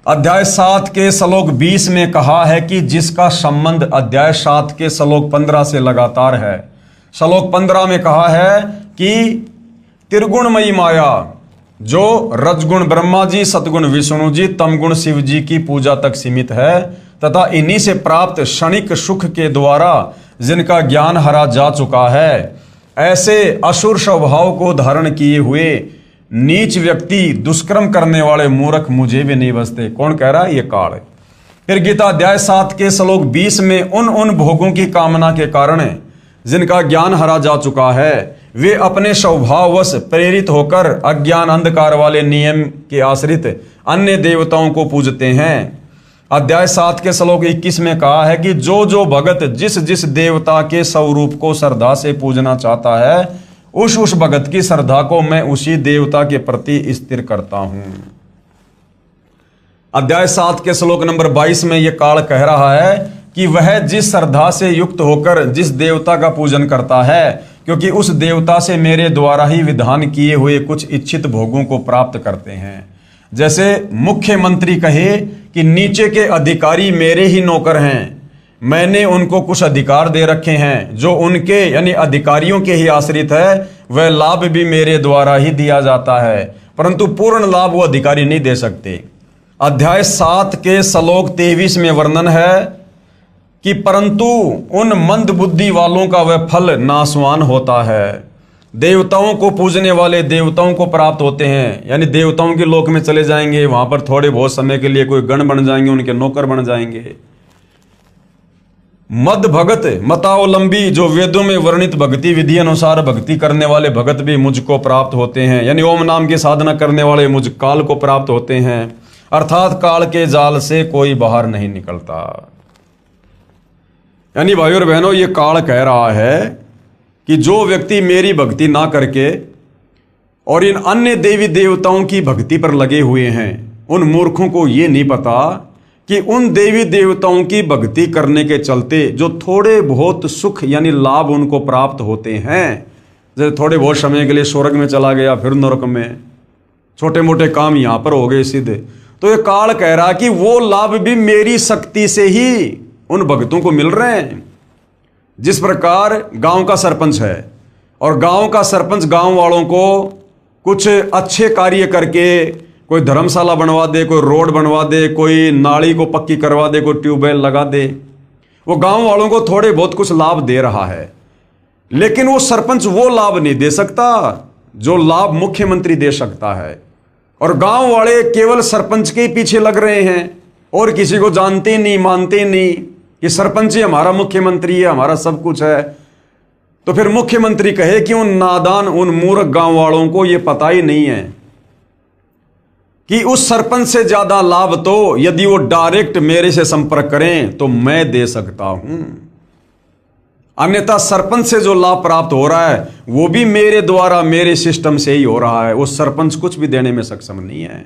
अध्याय 7 के श्लोक 20 में कहा है कि जिसका संबंध अध्याय 7 के श्लोक 15 से लगातार है। श्लोक 15 में कहा है कि त्रिगुणमयी माया जो रजगुण ब्रह्मा जी, सतगुण विष्णु जी, तमगुण शिव जी की पूजा तक सीमित है तथा इन्हीं से प्राप्त क्षणिक सुख के द्वारा जिनका ज्ञान हरा जा चुका है, ऐसे असुर स्वभाव को धारण किए हुए नीच व्यक्ति, दुष्कर्म करने वाले मूर्ख मुझे भी नहीं बसते। कौन कह रहा है? ये काल। फिर गीता अध्याय 7 के श्लोक 20 में उन भोगों की कामना के कारण जिनका ज्ञान हरा जा चुका है, वे अपने स्वभाववश प्रेरित होकर अज्ञान अंधकार वाले नियम के आश्रित अन्य देवताओं को पूजते हैं। अध्याय 7 के श्लोक 21 में कहा है कि जो जो भगत जिस जिस देवता के स्वरूप को श्रद्धा से पूजना चाहता है, उस भगत की श्रद्धा को मैं उसी देवता के प्रति स्थिर करता हूं। अध्याय 7 के श्लोक नंबर 22 में यह काल कह रहा है कि वह जिस श्रद्धा से युक्त होकर जिस देवता का पूजन करता है, क्योंकि उस देवता से मेरे द्वारा ही विधान किए हुए कुछ इच्छित भोगों को प्राप्त करते हैं। जैसे मुख्यमंत्री कहे कि नीचे के अधिकारी मेरे ही नौकर हैं, मैंने उनको कुछ अधिकार दे रखे हैं जो उनके यानी अधिकारियों के ही आश्रित है, वह लाभ भी मेरे द्वारा ही दिया जाता है, परंतु पूर्ण लाभ वो अधिकारी नहीं दे सकते। अध्याय 7 के श्लोक 23 में वर्णन है कि परंतु उन मंद बुद्धि वालों का वह फल नाशवान होता है। देवताओं को पूजने वाले देवताओं को प्राप्त होते हैं, यानी देवताओं के लोक में चले जाएंगे, वहां पर थोड़े बहुत समय के लिए कोई गण बन जाएंगे, उनके नौकर बन जाएंगे। मद भगत मतावलंबी, जो वेदों में वर्णित भक्ति विधि अनुसार भक्ति करने वाले भगत भी मुझको प्राप्त होते हैं, यानी ओम नाम की साधना करने वाले मुझ काल को प्राप्त होते हैं, अर्थात काल के जाल से कोई बाहर नहीं निकलता। यानी भाइयों और बहनों, ये काल कह रहा है कि जो व्यक्ति मेरी भक्ति ना करके और इन अन्य देवी देवताओं की भक्ति पर लगे हुए हैं, उन मूर्खों को ये नहीं पता कि उन देवी देवताओं की भक्ति करने के चलते जो थोड़े बहुत सुख यानी लाभ उनको प्राप्त होते हैं, जैसे थोड़े बहुत समय के लिए स्वर्ग में चला गया, फिर नरक में, छोटे मोटे काम यहां पर हो गए सिद्ध, तो ये काल कह रहा कि वो लाभ भी मेरी शक्ति से ही उन भक्तों को मिल रहे हैं। जिस प्रकार गांव का सरपंच है और गांव का सरपंच गांव वालों को कुछ अच्छे कार्य करके कोई धर्मशाला बनवा दे, कोई रोड बनवा दे, कोई नाली को पक्की करवा दे, कोई ट्यूबवेल लगा दे, वो गांव वालों को थोड़े बहुत कुछ लाभ दे रहा है, लेकिन वो सरपंच वो लाभ नहीं दे सकता जो लाभ मुख्यमंत्री दे सकता है। और गांव वाले केवल सरपंच के पीछे लग रहे हैं और किसी को जानते नहीं, मानते नहीं कि सरपंच ही हमारा मुख्यमंत्री है, हमारा सब कुछ है। तो फिर मुख्यमंत्री कहे कि उन नादान, उन मूर्ख गांव वालों को यह पता ही नहीं है कि उस सरपंच से ज्यादा लाभ तो यदि वो डायरेक्ट मेरे से संपर्क करें तो मैं दे सकता हूं, अन्यथा सरपंच से जो लाभ प्राप्त हो रहा है वो भी मेरे द्वारा, मेरे सिस्टम से ही हो रहा है, वो सरपंच कुछ भी देने में सक्षम नहीं है।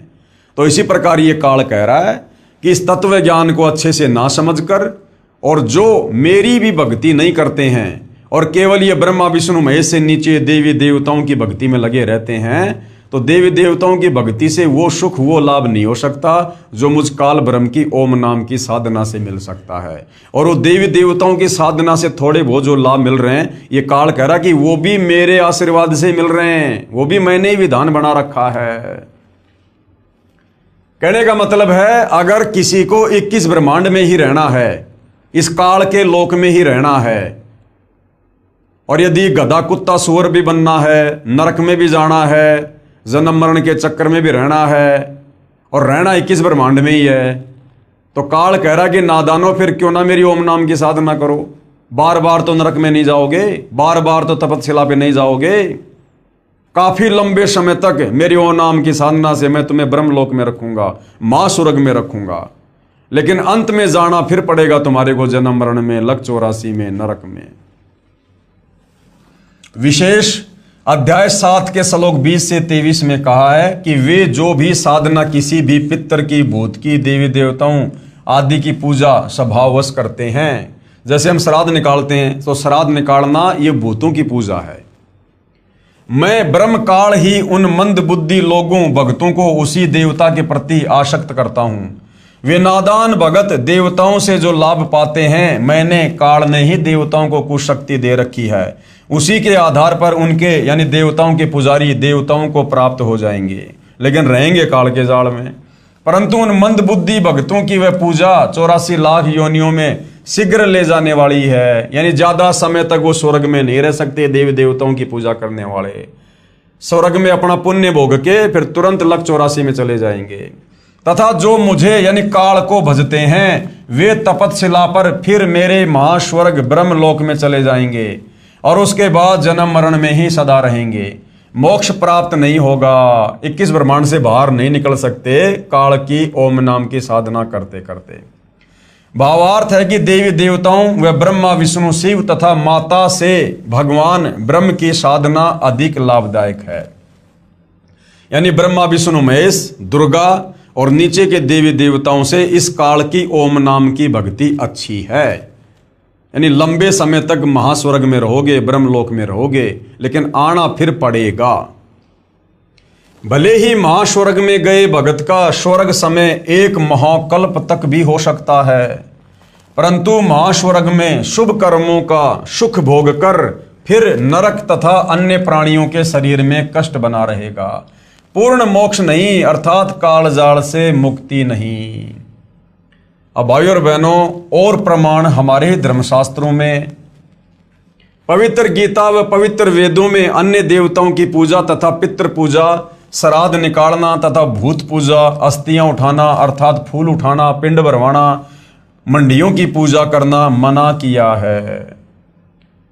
तो इसी प्रकार ये काल कह रहा है कि इस तत्व ज्ञान को अच्छे से ना समझकर और जो मेरी भी भक्ति नहीं करते हैं और केवल ये ब्रह्मा विष्णु महेश से नीचे देवी देवताओं की भक्ति में लगे रहते हैं, तो देवी देवताओं की भक्ति से वो सुख, वो लाभ नहीं हो सकता जो मुझ काल ब्रह्म की ओम नाम की साधना से मिल सकता है। और वो देवी देवताओं की साधना से थोड़े बहुत जो लाभ मिल रहे हैं, ये काल कह रहा कि वो भी मेरे आशीर्वाद से मिल रहे हैं, वो भी मैंने ही विधान बना रखा है। कहने का मतलब है अगर किसी को 21 ब्रह्मांड में ही रहना है, इस काल के लोक में ही रहना है, और यदि गधा कुत्ता सुअर भी बनना है, नरक में भी जाना है, जन्म मरण के चक्कर में भी रहना है और रहना 21 ब्रह्मांड में ही है, तो काल कह रहा कि नादानो फिर क्यों ना मेरी ओम नाम की साधना करो। बार बार तो नरक में नहीं जाओगे, बार बार तो तपस्या पे नहीं जाओगे, काफी लंबे समय तक मेरी ओम नाम की साधना से मैं तुम्हें ब्रह्मलोक में रखूंगा, मां स्वर्ग में रखूंगा, लेकिन अंत में जाना फिर पड़ेगा तुम्हारे को जन्म मरण में, लक 84 में, नरक में। विशेष अध्याय 7 के श्लोक 20 से 23 में कहा है कि वे जो भी साधना किसी भी पितर की, भूत की, देवी देवताओं आदि की पूजा स्वभाववश करते हैं, जैसे हम श्राद्ध निकालते हैं तो श्राद्ध निकालना ये भूतों की पूजा है। मैं ब्रह्म काल ही उन मंद बुद्धि लोगों भक्तों को उसी देवता के प्रति आसक्त करता हूं। वे नादान भगत देवताओं से जो लाभ पाते हैं, मैंने काल ने ही देवताओं को कुछ शक्ति दे रखी है, उसी के आधार पर उनके यानी देवताओं के पुजारी देवताओं को प्राप्त हो जाएंगे। लेकिन रहेंगे काल के जाल में। परंतु उन मंदबुद्धि भक्तों की वह पूजा 84 लाख योनियों में शीघ्र ले जाने वाली है। यानी ज्यादा समय तक वो स्वर्ग में नहीं रह सकते। देवी देवताओं की पूजा करने वाले स्वर्ग में अपना पुण्य भोग के फिर तुरंत लक 84 में चले जाएंगे। तथा जो मुझे यानी काल को भजते हैं वे तपतशिला पर फिर मेरे महास्वर्ग ब्रह्मलोक में चले जाएंगे और उसके बाद जन्म मरण में ही सदा रहेंगे। मोक्ष प्राप्त नहीं होगा। 21 ब्रह्मांड से बाहर नहीं निकल सकते काल की ओम नाम की साधना करते करते। भावार्थ है कि देवी देवताओं व ब्रह्मा विष्णु शिव तथा माता से भगवान ब्रह्म की साधना अधिक लाभदायक है। यानी ब्रह्मा विष्णु महेश दुर्गा और नीचे के देवी देवताओं से इस काल की ओम नाम की भक्ति अच्छी है। यानी लंबे समय तक महास्वर्ग में रहोगे, ब्रह्मलोक में रहोगे, लेकिन आना फिर पड़ेगा। भले ही महास्वर्ग में गए भगत का स्वर्ग समय 1 महाकल्प तक भी हो सकता है, परंतु महास्वर्ग में शुभ कर्मों का सुख भोग कर फिर नरक तथा अन्य प्राणियों के शरीर में कष्ट बना रहेगा। पूर्ण मोक्ष नहीं, अर्थात कालजाल से मुक्ति नहीं। अब भाइयों और बहनों, और प्रमाण हमारे धर्मशास्त्रों में, पवित्र गीता व पवित्र वेदों में अन्य देवताओं की पूजा तथा पितृ पूजा, श्राद्ध निकालना तथा भूत पूजा, अस्थियां उठाना अर्थात फूल उठाना, पिंड भरवाना, मंडियों की पूजा करना मना किया है।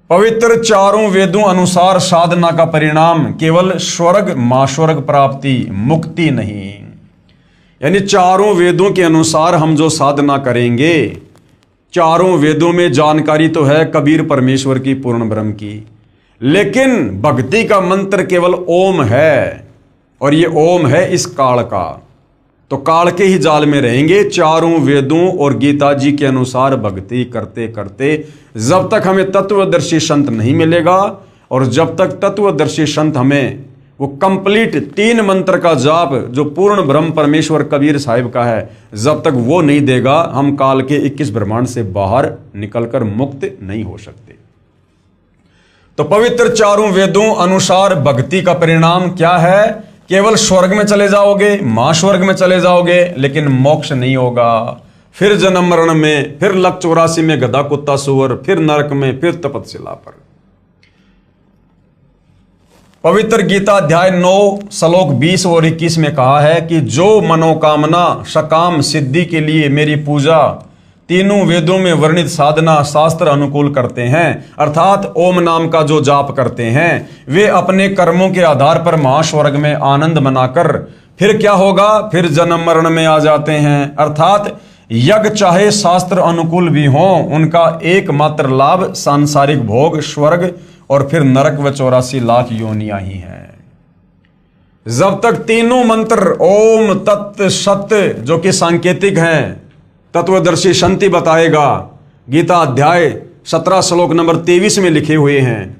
पवित्र चारों वेदों अनुसार साधना का परिणाम केवल स्वर्ग महास्वर्ग प्राप्ति, मुक्ति नहीं। यानी चारों वेदों के अनुसार हम जो साधना करेंगे, चारों वेदों में जानकारी तो है कबीर परमेश्वर की, पूर्ण ब्रह्म की, लेकिन भक्ति का मंत्र केवल ओम है और ये ओम है इस काल का। तो काल के ही जाल में रहेंगे चारों वेदों और गीता जी के अनुसार भक्ति करते करते, जब तक हमें तत्वदर्शी संत नहीं मिलेगा और जब तक तत्वदर्शी संत हमें वो कंप्लीट 3 मंत्र का जाप जो पूर्ण ब्रह्म परमेश्वर कबीर साहिब का है, जब तक वो नहीं देगा, हम काल के 21 ब्रह्मांड से बाहर निकलकर मुक्त नहीं हो सकते। तो पवित्र चारों वेदों अनुसार भक्ति का परिणाम क्या है? केवल स्वर्ग में चले जाओगे, महास्वर्ग में चले जाओगे, लेकिन मोक्ष नहीं होगा। फिर जन्म मरण में, फिर लक 84 में गधा कुत्ता सुअर, फिर नरक में, फिर तपतशिला पर। पवित्र गीता अध्याय 9 श्लोक 20 और 21 में कहा है कि जो मनोकामना सकाम सिद्धि के लिए मेरी पूजा तीनों वेदों में वर्णित साधना शास्त्र अनुकूल करते हैं, अर्थात ओम नाम का जो जाप करते हैं, वे अपने कर्मों के आधार पर महास्वर्ग में आनंद मनाकर फिर क्या होगा? फिर जन्म मरण में आ जाते हैं। अर्थात यज्ञ चाहे शास्त्र अनुकूल भी हो, उनका एकमात्र लाभ सांसारिक भोग, स्वर्ग और फिर नरक व 84 लाख योनियां ही हैं। जब तक तीनों मंत्र ओम तत् सत्य जो कि सांकेतिक हैं, तत्वदर्शी संति बताएगा, गीता अध्याय 17 श्लोक नंबर 23 में लिखे हुए हैं।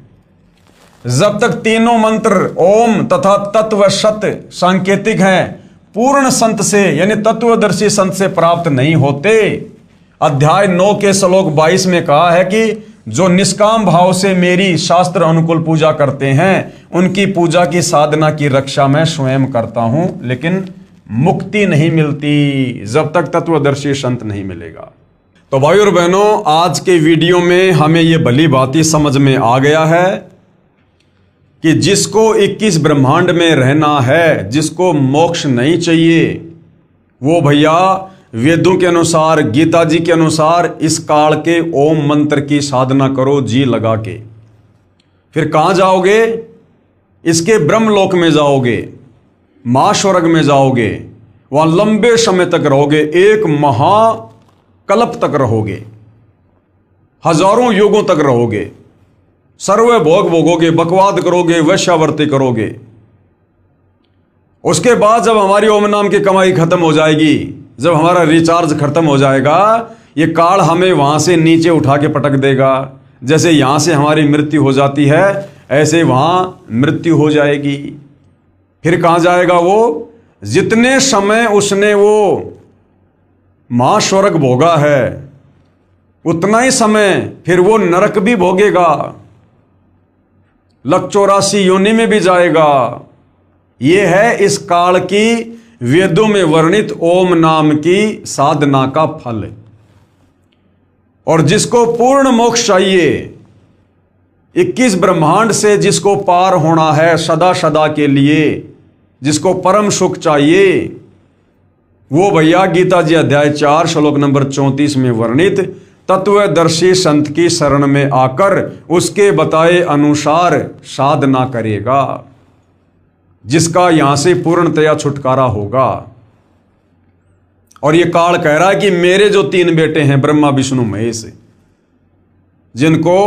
जब तक तीनों मंत्र ओम तथा तत्व सत्य सांकेतिक हैं, पूर्ण संत से यानी तत्वदर्शी संत से प्राप्त नहीं होते। अध्याय 9 के श्लोक 22 में कहा है कि जो निष्काम भाव से मेरी शास्त्र अनुकूल पूजा करते हैं, उनकी पूजा की साधना की रक्षा मैं स्वयं करता हूं, लेकिन मुक्ति नहीं मिलती जब तक तत्वदर्शी संत नहीं मिलेगा। तो भाई और बहनों, आज के वीडियो में हमें यह भली भांति समझ में आ गया है कि जिसको 21 ब्रह्मांड में रहना है, जिसको मोक्ष नहीं चाहिए, वो भैया वेदों के अनुसार, गीता जी के अनुसार इस काल के ओम मंत्र की साधना करो जी लगा के। फिर कहां जाओगे? इसके ब्रह्मलोक में जाओगे, महास्वर्ग में जाओगे, वहां लंबे समय तक रहोगे, एक महाकल्प तक रहोगे, हजारों युगों तक रहोगे, सर्व भोग भोगोगे, बकवाद करोगे, वैश्यावर्ती करोगे। उसके बाद जब हमारी ओम नाम की कमाई खत्म हो जाएगी, जब हमारा रिचार्ज खत्म हो जाएगा, ये काल हमें वहां से नीचे उठा के पटक देगा। जैसे यहां से हमारी मृत्यु हो जाती है, ऐसे वहां मृत्यु हो जाएगी। फिर कहां जाएगा वो? जितने समय उसने वो महास्वर्ग भोगा है, उतना ही समय फिर वो नरक भी भोगेगा, लक 84 योनि में भी जाएगा, ये है इस काल की वेदों में वर्णित ओम नाम की साधना का फल। और जिसको पूर्ण मोक्ष चाहिए, 21 ब्रह्मांड से जिसको पार होना है सदा सदा के लिए, जिसको परम सुख चाहिए, वो भैया गीता जी अध्याय 4 श्लोक नंबर 34 में वर्णित तत्वदर्शी संत की शरण में आकर उसके बताए अनुसार साधना करेगा, जिसका यहां से पूर्णतया छुटकारा होगा। और ये काल कह रहा है कि मेरे जो 3 बेटे हैं ब्रह्मा विष्णु महेश, जिनको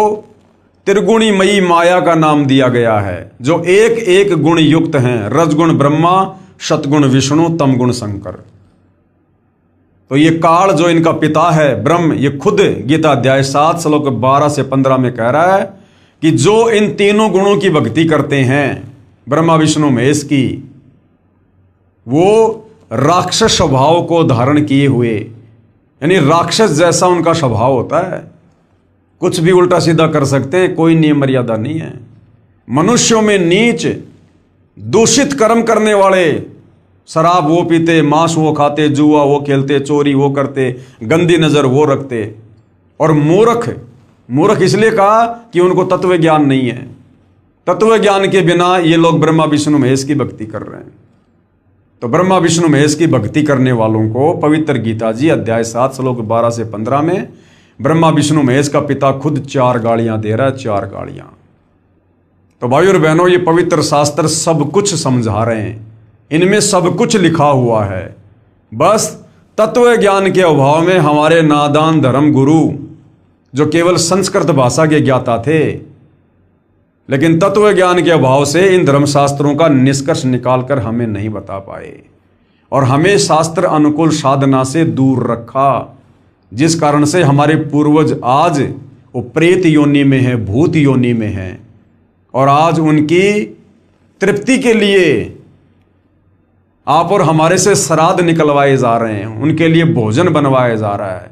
त्रिगुणी मयी माया का नाम दिया गया है, जो एक एक गुण युक्त हैं, रजगुण ब्रह्मा, सतगुण विष्णु, तमगुण शंकर। तो ये काल जो इनका पिता है ब्रह्म, ये खुद गीता अध्याय 7 श्लोक 12 से 15 में कह रहा है कि जो इन तीनों गुणों की भक्ति करते हैं ब्रह्मा विष्णु महेश की, वो राक्षस स्वभाव को धारण किए हुए, यानी राक्षस जैसा उनका स्वभाव होता है, कुछ भी उल्टा सीधा कर सकते हैं, कोई नियम मर्यादा नहीं है। मनुष्यों में नीच दूषित कर्म करने वाले, शराब वो पीते, मांस वो खाते, जुआ वो खेलते, चोरी वो करते, गंदी नजर वो रखते। और मूर्ख इसलिए कहा कि उनको तत्व ज्ञान नहीं है। तत्व ज्ञान के बिना ये लोग ब्रह्मा विष्णु महेश की भक्ति कर रहे हैं। तो ब्रह्मा विष्णु महेश की भक्ति करने वालों को पवित्र गीता जी अध्याय 7 श्लोक 12 से 15 में ब्रह्मा विष्णु महेश का पिता खुद 4 गालियां दे रहा है, 4 गालियां। तो भाई और बहनों, ये पवित्र शास्त्र सब कुछ समझा रहे हैं, इनमें सब कुछ लिखा हुआ है। बस तत्व ज्ञान के अभाव में हमारे नादान धर्म गुरु, जो केवल संस्कृत भाषा के ज्ञाता थे, लेकिन तत्व ज्ञान के अभाव से इन धर्मशास्त्रों का निष्कर्ष निकालकर हमें नहीं बता पाए और हमें शास्त्र अनुकूल साधना से दूर रखा, जिस कारण से हमारे पूर्वज आज वो प्रेत योनि में हैं, भूत योनि में हैं, और आज उनकी तृप्ति के लिए आप और हमारे से श्राद्ध निकलवाए जा रहे हैं, उनके लिए भोजन बनवाया जा रहा है।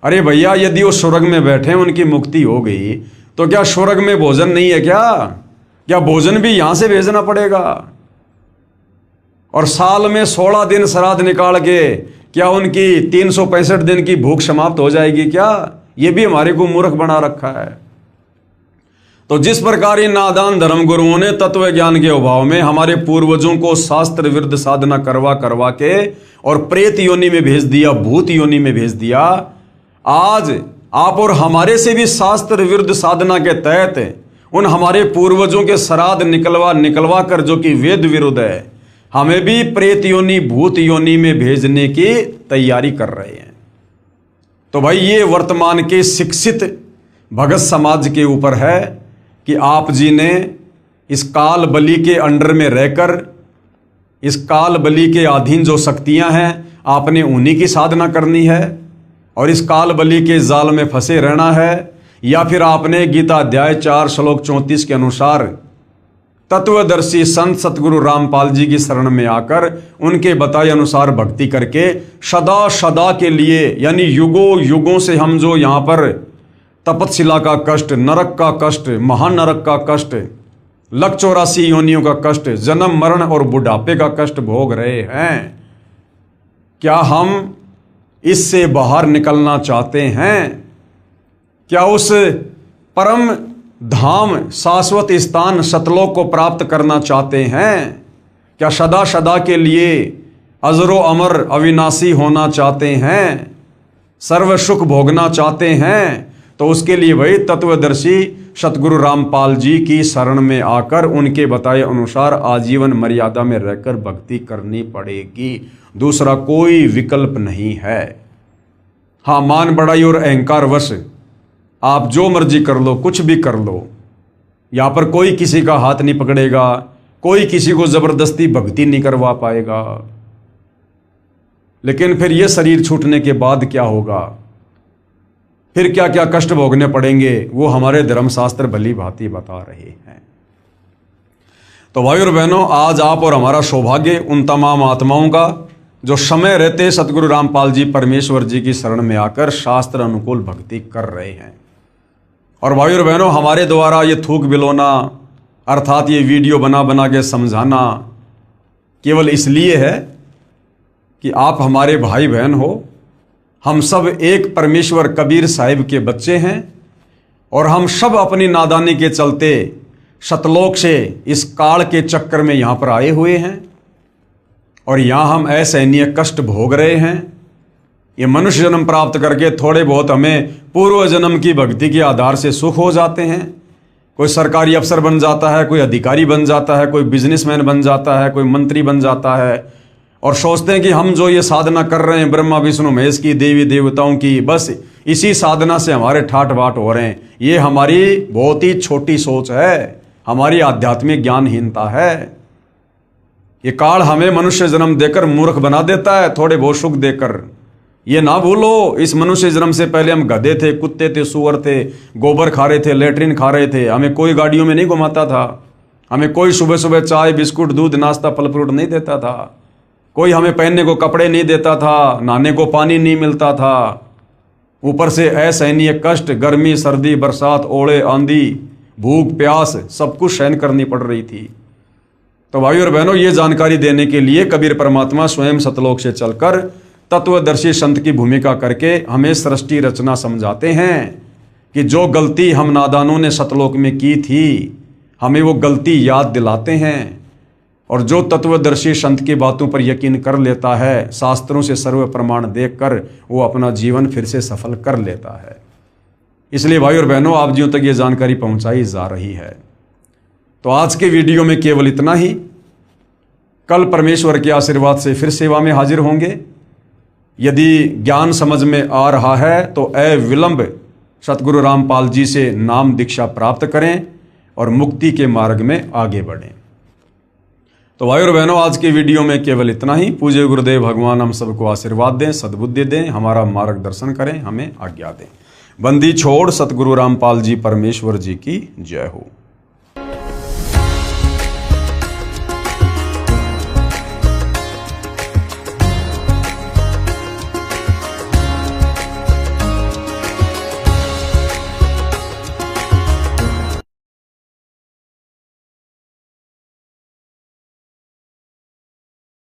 अरे भैया, यदि वो स्वर्ग में बैठे, उनकी मुक्ति हो गई, तो क्या स्वर्ग में भोजन नहीं है क्या भोजन भी यहां से भेजना पड़ेगा? और साल में 16 दिन श्राद्ध निकाल के क्या उनकी 365 दिन की भूख समाप्त हो जाएगी क्या? ये भी हमारे को मूर्ख बना रखा है। तो जिस प्रकार इन नादान धर्म गुरुओं ने तत्व ज्ञान के अभाव में हमारे पूर्वजों को शास्त्र विरुद्ध साधना करवा के और प्रेत योनि में भेज दिया, भूत योनि में भेज दिया, आज आप और हमारे से भी शास्त्र विरुद्ध साधना के तहत उन हमारे पूर्वजों के श्राद्ध निकलवा कर, जो कि वेद विरुद्ध है, हमें भी प्रेत योनि, भूत योनि में भेजने की तैयारी कर रहे हैं। तो भाई, ये वर्तमान के शिक्षित भगत समाज के ऊपर है कि आप जी ने इस काल बलि के अंडर में रहकर, इस काल बलि के अधीन जो शक्तियां हैं, आपने उन्हीं की साधना करनी है और इस काल बलि के जाल में फंसे रहना है, या फिर आपने गीता अध्याय 4 श्लोक 34 के अनुसार तत्वदर्शी संत सतगुरु रामपाल जी की शरण में आकर उनके बताए अनुसार भक्ति करके सदा सदा के लिए, यानी युगों युगों से हम जो यहाँ पर तपतशिला का कष्ट, नरक का कष्ट, महानरक का कष्ट, लख 84 योनियों का कष्ट, जन्म मरण और बुढ़ापे का कष्ट भोग रहे हैं, क्या हम इससे बाहर निकलना चाहते हैं? क्या उस परम धाम, शाश्वत स्थान, सतलोक को प्राप्त करना चाहते हैं? क्या सदा सदा के लिए अजरो अमर अविनाशी होना चाहते हैं? सर्व सुख भोगना चाहते हैं? तो उसके लिए भाई तत्वदर्शी सतगुरु रामपाल जी की शरण में आकर उनके बताए अनुसार आजीवन मर्यादा में रहकर भक्ति करनी पड़ेगी, दूसरा कोई विकल्प नहीं है। हाँ, मान बढ़ाई और अहंकार वश आप जो मर्जी कर लो, कुछ भी कर लो, यहाँ पर कोई किसी का हाथ नहीं पकड़ेगा, कोई किसी को जबरदस्ती भक्ति नहीं करवा पाएगा। लेकिन फिर ये शरीर छूटने के बाद क्या होगा, फिर क्या क्या कष्ट भोगने पड़ेंगे, वो हमारे धर्मशास्त्र भली भांति बता रहे हैं। तो भाई और बहनों, आज आप और हमारा सौभाग्य उन तमाम आत्माओं का जो समय रहते सतगुरु रामपाल जी परमेश्वर जी की शरण में आकर शास्त्र अनुकूल भक्ति कर रहे हैं। और भाई और बहनों, हमारे द्वारा ये थूक बिलोना, अर्थात ये वीडियो बना बना के समझाना केवल इसलिए है कि आप हमारे भाई बहन हो। हम सब एक परमेश्वर कबीर साहिब के बच्चे हैं और हम सब अपनी नादानी के चलते सतलोक से इस काल के चक्कर में यहाँ पर आए हुए हैं और यहाँ हम असहनीय कष्ट भोग रहे हैं। ये मनुष्य जन्म प्राप्त करके थोड़े बहुत हमें पूर्व जन्म की भक्ति के आधार से सुख हो जाते हैं। कोई सरकारी अफसर बन जाता है, कोई अधिकारी बन जाता है, कोई बिजनेसमैन बन जाता है, कोई मंत्री बन जाता है और सोचते हैं कि हम जो ये साधना कर रहे हैं ब्रह्मा विष्णु महेश की, देवी देवताओं की, बस इसी साधना से हमारे ठाट बाट हो रहे हैं। ये हमारी बहुत ही छोटी सोच है, हमारी आध्यात्मिक ज्ञानहीनता है। ये काल हमें मनुष्य जन्म देकर मूर्ख बना देता है, थोड़े बहुत सुख देकर। ये ना भूलो, इस मनुष्य जन्म से पहले हम गधे थे, कुत्ते थे, सुअर थे, गोबर खा रहे थे, लेट्रिन खा रहे थे। हमें कोई गाड़ियों में नहीं घुमाता था, हमें कोई सुबह सुबह चाय बिस्कुट दूध नाश्ता फल फ्रूट नहीं देता था, कोई हमें पहनने को कपड़े नहीं देता था, नहाने को पानी नहीं मिलता था। ऊपर से असहनीय कष्ट, गर्मी सर्दी बरसात ओले आंधी भूख प्यास सब कुछ सहन करनी पड़ रही थी। तो भाइयों और बहनों, ये जानकारी देने के लिए कबीर परमात्मा स्वयं सतलोक से चलकर तत्वदर्शी संत की भूमिका करके हमें सृष्टि रचना समझाते हैं कि जो गलती हम नादानों ने सतलोक में की थी हमें वो गलती याद दिलाते हैं। और जो तत्वदर्शी संत की बातों पर यकीन कर लेता है, शास्त्रों से सर्व प्रमाण देखकर वो अपना जीवन फिर से सफल कर लेता है। इसलिए भाई और बहनों, आप जियों तक ये जानकारी पहुंचाई जा रही है। तो आज के वीडियो में केवल इतना ही। कल परमेश्वर के आशीर्वाद से फिर सेवा में हाजिर होंगे। यदि ज्ञान समझ में आ रहा है तो अविलंब सतगुरु रामपाल जी से नाम दीक्षा प्राप्त करें और मुक्ति के मार्ग में आगे बढ़ें। तो भाई और बहनों, आज के वीडियो में केवल इतना ही। पूज्य गुरुदेव भगवान हम सबको आशीर्वाद दें, सद्बुद्धि दें, हमारा मार्गदर्शन करें, हमें आज्ञा दें। बंदी छोड़ सतगुरु रामपाल जी परमेश्वर जी की जय हो।